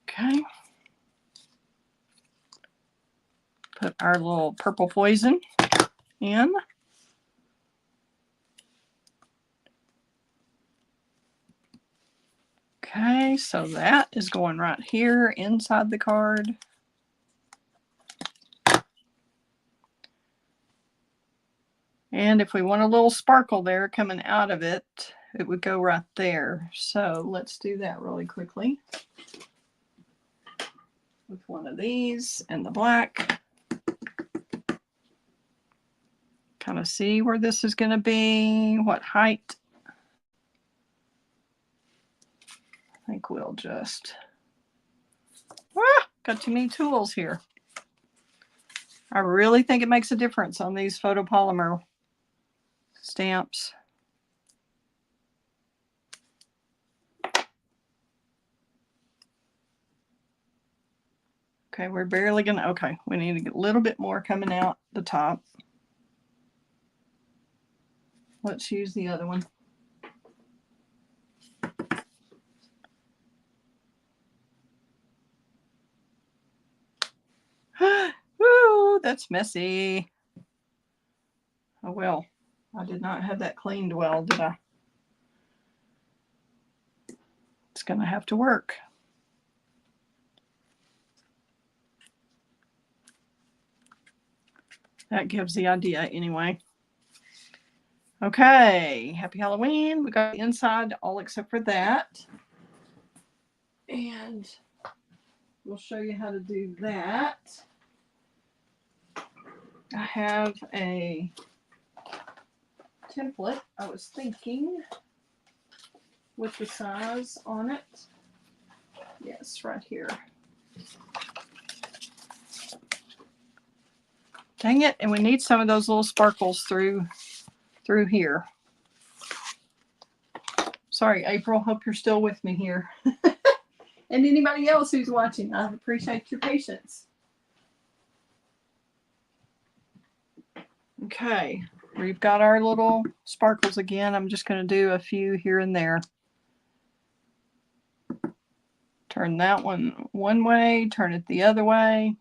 Okay. Put our little purple poison in. Okay, so that is going right here inside the card. And if we want a little sparkle there coming out of it, it would go right there. So let's do that really quickly with one of these and the black. Kind of see where this is going to be, what height. I think we'll just, got too many tools here. I really think it makes a difference on these photopolymer stamps. Okay, we're barely gonna, okay, we need to get a little bit more coming out the top. Let's use the other one. Woo, that's messy. Oh well, I did not have that cleaned well, did I? It's gonna have to work. That gives the idea anyway. Okay, happy Halloween. We got the inside all except for that. And we'll show you how to do that. I have a template, I was thinking, with the size on it. Yes, right here. Dang it, and we need some of those little sparkles through here. Sorry, April, hope you're still with me here. And anybody else who's watching, I appreciate your patience. Okay, we've got our little sparkles again. I'm just going to do a few here and there. Turn that one way, turn it the other way.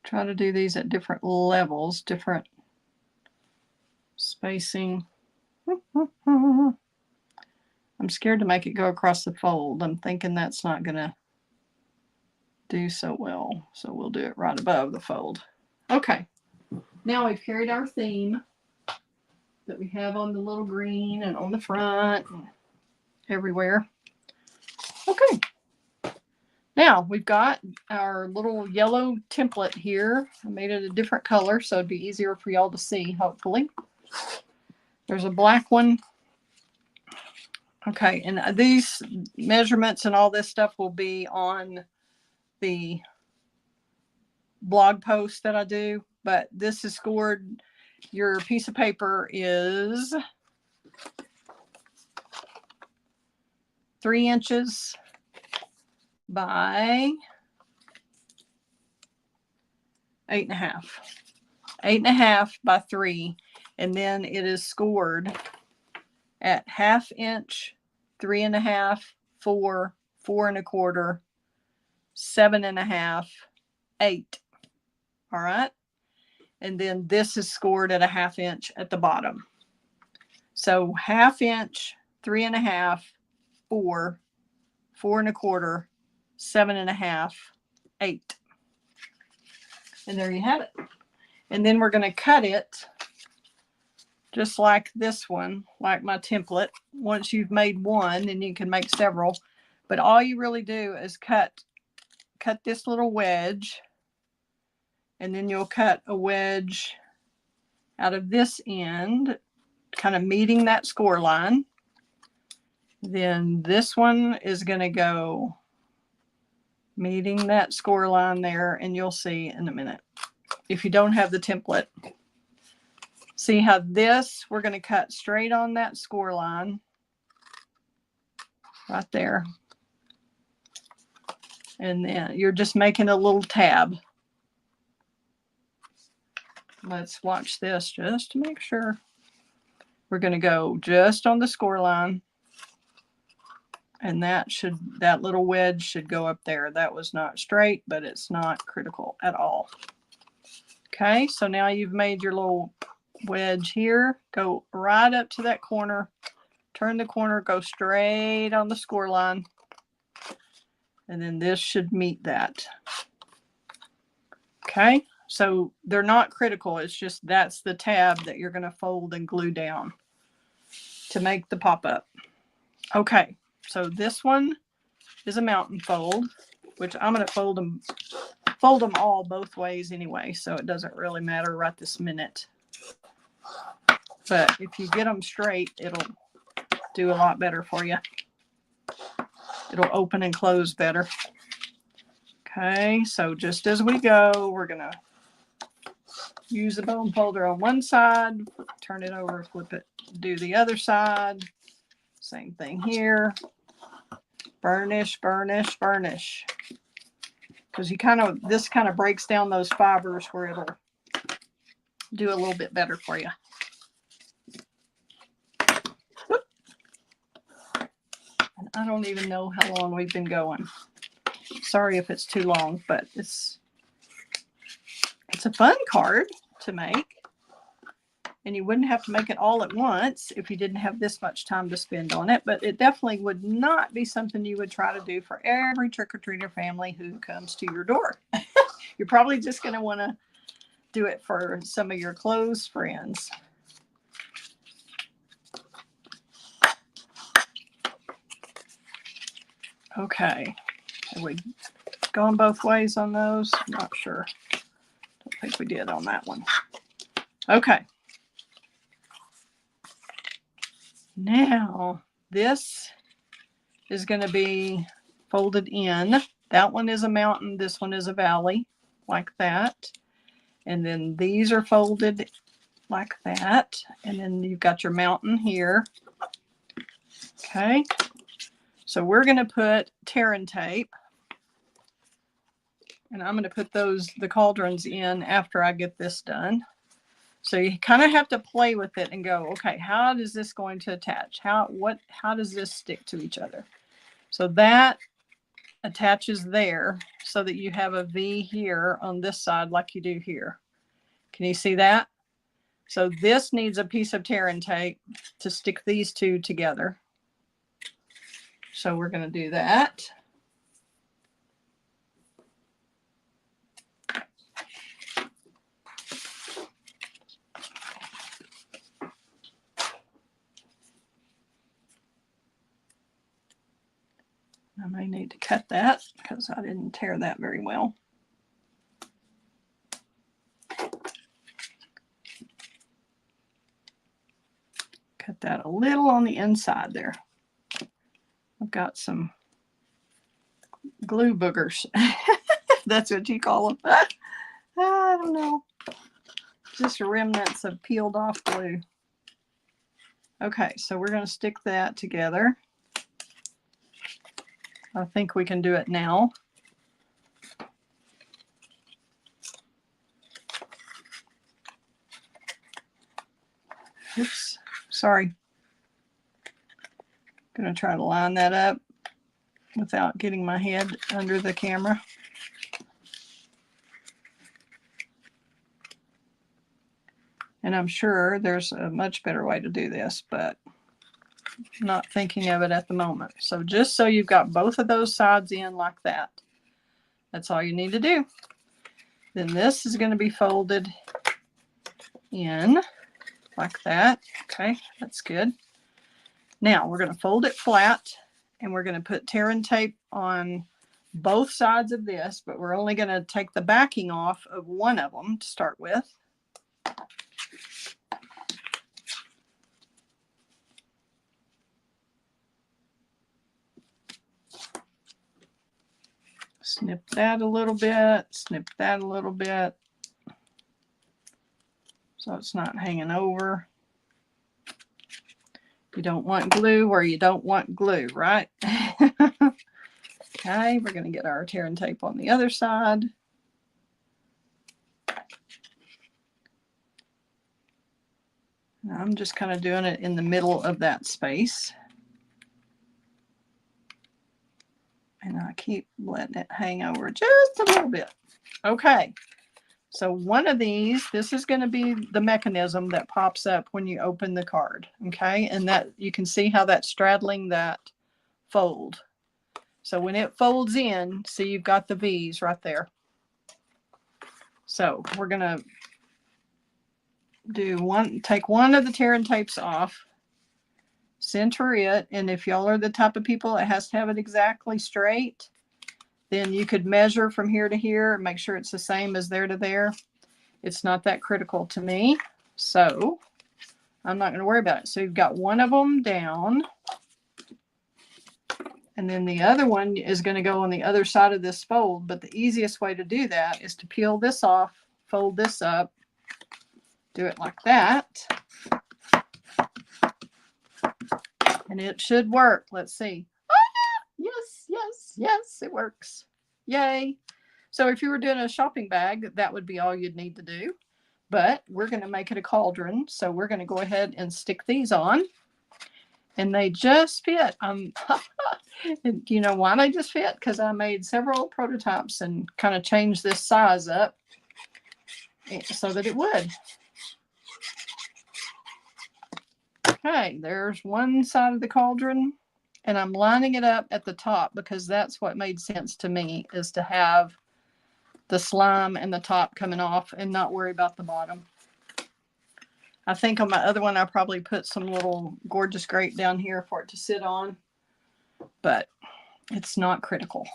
Try to do these at different levels, different spacing. I'm scared to make it go across the fold. I'm thinking that's not going to do so well. So we'll do it right above the fold. Okay. Now we've carried our theme that we have on the little green and on the front and everywhere. Okay. Now we've got our little yellow template here. I made it a different color so it'd be easier for y'all to see, hopefully. There's a black one. Okay, and these measurements and all this stuff will be on the blog posts that I do, but this is scored. Your piece of paper is 3 inches by 8.5. 8.5 by 3, and then it is scored at 1/2 inch, 3.5, 4, 4.25, 7.5, 8. All right. And then this is scored at 1/2 inch at the bottom. So 1/2 inch, 3.5, 4, 4.25, 7.5, 8. And there you have it. And then we're going to cut it just like this one, like my template. Once you've made one, then you can make several. But all you really do is cut this little wedge, and then you'll cut a wedge out of this end, kind of meeting that score line. Then this one is going to go meeting that score line there, and you'll see in a minute. If you don't have the template, see how this, we're going to cut straight on that score line right there. And then you're just making a little tab. Let's watch this just to make sure. We're going to go just on the score line. And that little wedge should go up there. That was not straight, but it's not critical at all. Okay, so now you've made your little wedge here. Go right up to that corner. Turn the corner, go straight on the score line. And then this should meet that. Okay, so they're not critical. It's just that's the tab that you're going to fold and glue down to make the pop-up. Okay, so this one is a mountain fold, which I'm going to fold them all both ways anyway, so it doesn't really matter right this minute. But if you get them straight, it'll do a lot better for you. It'll open and close better. Okay, so just as we go, we're going to use the bone folder on one side, turn it over, flip it, do the other side. Same thing here. Burnish, burnish, burnish. Because this kind of breaks down those fibers where it'll do a little bit better for you. Whoop. And I don't even know how long we've been going. Sorry if it's too long, but it's a fun card to make. And you wouldn't have to make it all at once if you didn't have this much time to spend on it. But it definitely would not be something you would try to do for every trick-or-treater family who comes to your door. You're probably just going to want to do it for some of your close friends. Okay. Have we gone both ways on those? Not sure. Don't think we did on that one. Okay. Now, this is going to be folded in. That one is a mountain. This one is a valley, like that. And then these are folded like that. And then you've got your mountain here. Okay. So we're going to put tearing tape. And I'm going to put the cauldrons in after I get this done. So you kind of have to play with it and go, okay, how is this going to attach? How does this stick to each other? So that attaches there so that you have a V here on this side like you do here. Can you see that? So this needs a piece of tearing tape to stick these two together. So we're going to do that. I may need to cut that because I didn't tear that very well. Cut that a little on the inside there. I've got some glue boogers. That's what you call them. I don't know. Just remnants of peeled off glue. Okay, so we're going to stick that together. I think we can do it now. Oops, sorry. Going to try to line that up without getting my head under the camera. And I'm sure there's a much better way to do this, but I'm not thinking of it at the moment. So just so you've got both of those sides in like that. That's all you need to do. Then this is going to be folded in like that. Okay, that's good. Now we're going to fold it flat and we're going to put tear and tape on both sides of this, but we're only going to take the backing off of one of them to start with. Snip that a little bit, snip that a little bit, so it's not hanging over. You don't want glue where you don't want glue, right? Okay, we're going to get our tear and tape on the other side. Now I'm just kind of doing it in the middle of that space. And I keep letting it hang over just a little bit. Okay, so one of these, this is going to be the mechanism that pops up when you open the card. Okay, and that you can see how that's straddling that fold. So when it folds in, see, you've got the V's right there. So we're going to take one of the tear and tapes off, center it, and if y'all are the type of people that has to have it exactly straight, then you could measure from here to here and make sure it's the same as there to there. It's not that critical to me, so I'm not going to worry about it. So you've got one of them down, and then the other one is going to go on the other side of this fold, but the easiest way to do that is to peel this off, fold this up, do it like that, and it should work. Let's see. Yes, yes, yes, it works. Yay. So if you were doing a shopping bag, that would be all you'd need to do. But we're going to make it a cauldron. So we're going to go ahead and stick these on. And they just fit. Do you know why they just fit? Because I made several prototypes and kind of changed this size up so that it would. Okay, there's one side of the cauldron. And I'm lining it up at the top because that's what made sense to me, is to have the slime and the top coming off and not worry about the bottom. I think on my other one, I probably put some little gorgeous grape down here for it to sit on, but it's not critical.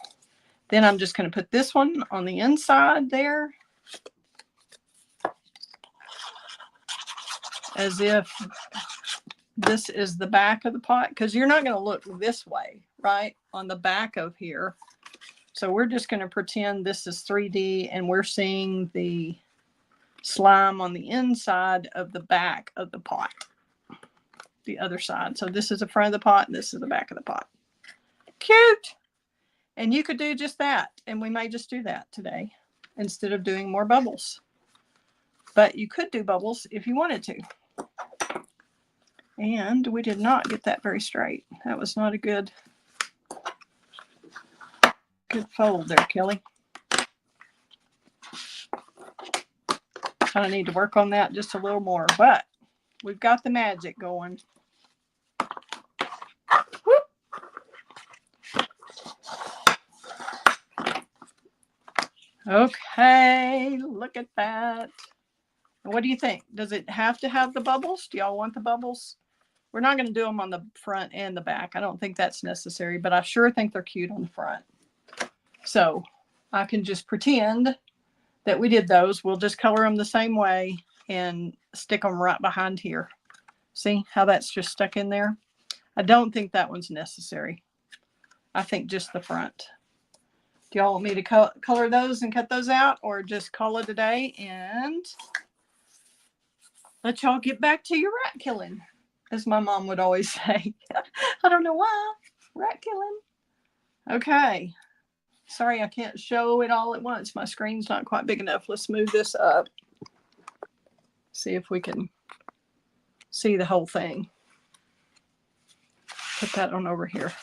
Then I'm just going to put this one on the inside there, as if this is the back of the pot, because you're not going to look this way, right, on the back of here. So we're just going to pretend this is 3D and we're seeing the slime on the inside of the back of the pot, the other side. So this is the front of the pot and this is the back of the pot. Cute. And you could do just that. And we may just do that today instead of doing more bubbles. But you could do bubbles if you wanted to. And we did not get that very straight. That was not a good fold there, Kelly. Kind of need to work on that just a little more, but we've got the magic going. Okay, look at that. What do you think? Does it have to have the bubbles? Do y'all want the bubbles? We're not going to do them on the front and the back. I don't think that's necessary, but I sure think they're cute on the front. So I can just pretend that we did those. We'll just color them the same way and stick them right behind here. See how that's just stuck in there? I don't think that one's necessary. I think just the front. Do y'all want me to color those and cut those out, or just call it a day and let y'all get back to your rat killing, as my mom would always say. I don't know why. Rat killing. Okay. Sorry, I can't show it all at once. My screen's not quite big enough. Let's move this up. See if we can see the whole thing. Put that on over here.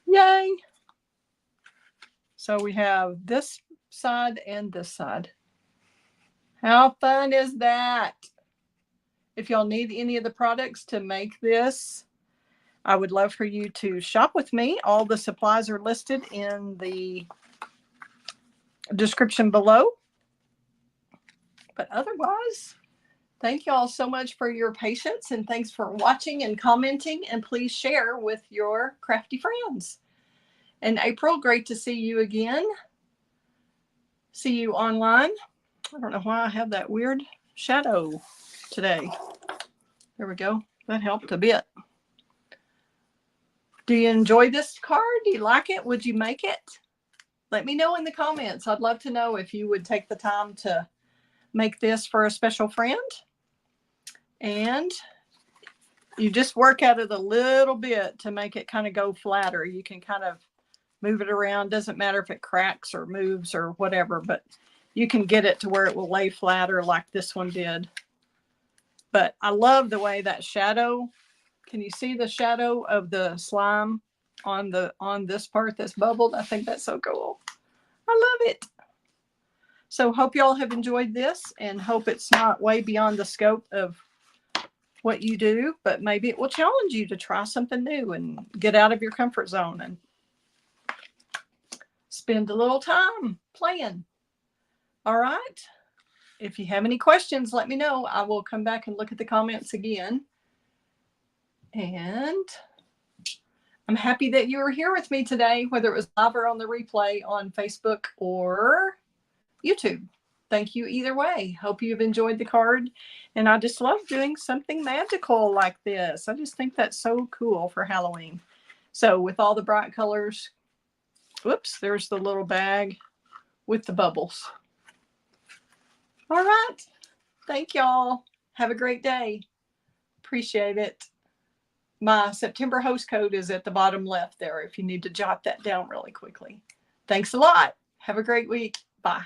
Yay! So we have this side and this side. How fun is that? If y'all need any of the products to make this, I would love for you to shop with me. All the supplies are listed in the description below. But otherwise, thank y'all so much for your patience, and thanks for watching and commenting, and please share with your crafty friends. And April, great to see you again. See you online. I don't know why I have that weird shadow today. There we go. That helped a bit. Do you enjoy this card? Do you like it? Would you make it? Let me know in the comments. I'd love to know if you would take the time to make this for a special friend. And you just work at it a little bit to make it kind of go flatter. You can kind of move it around. Doesn't matter if it cracks or moves or whatever, but you can get it to where it will lay flatter like this one did. But I love the way that shadow, can you see the shadow of the slime on this part that's bubbled? I think that's so cool. I love it. So hope y'all have enjoyed this, and hope it's not way beyond the scope of what you do, but maybe it will challenge you to try something new and get out of your comfort zone and spend a little time playing. All right. If you have any questions, let me know. I will come back and look at the comments again. And I'm happy that you were here with me today, whether it was live or on the replay on Facebook or YouTube. Thank you either way. Hope you've enjoyed the card. And I just love doing something magical like this. I just think that's so cool for Halloween. So with all the bright colors, whoops, there's the little bag with the bubbles. All right. Thank y'all. Have a great day. Appreciate it. My September host code is at the bottom left there if you need to jot that down really quickly. Thanks a lot. Have a great week. Bye.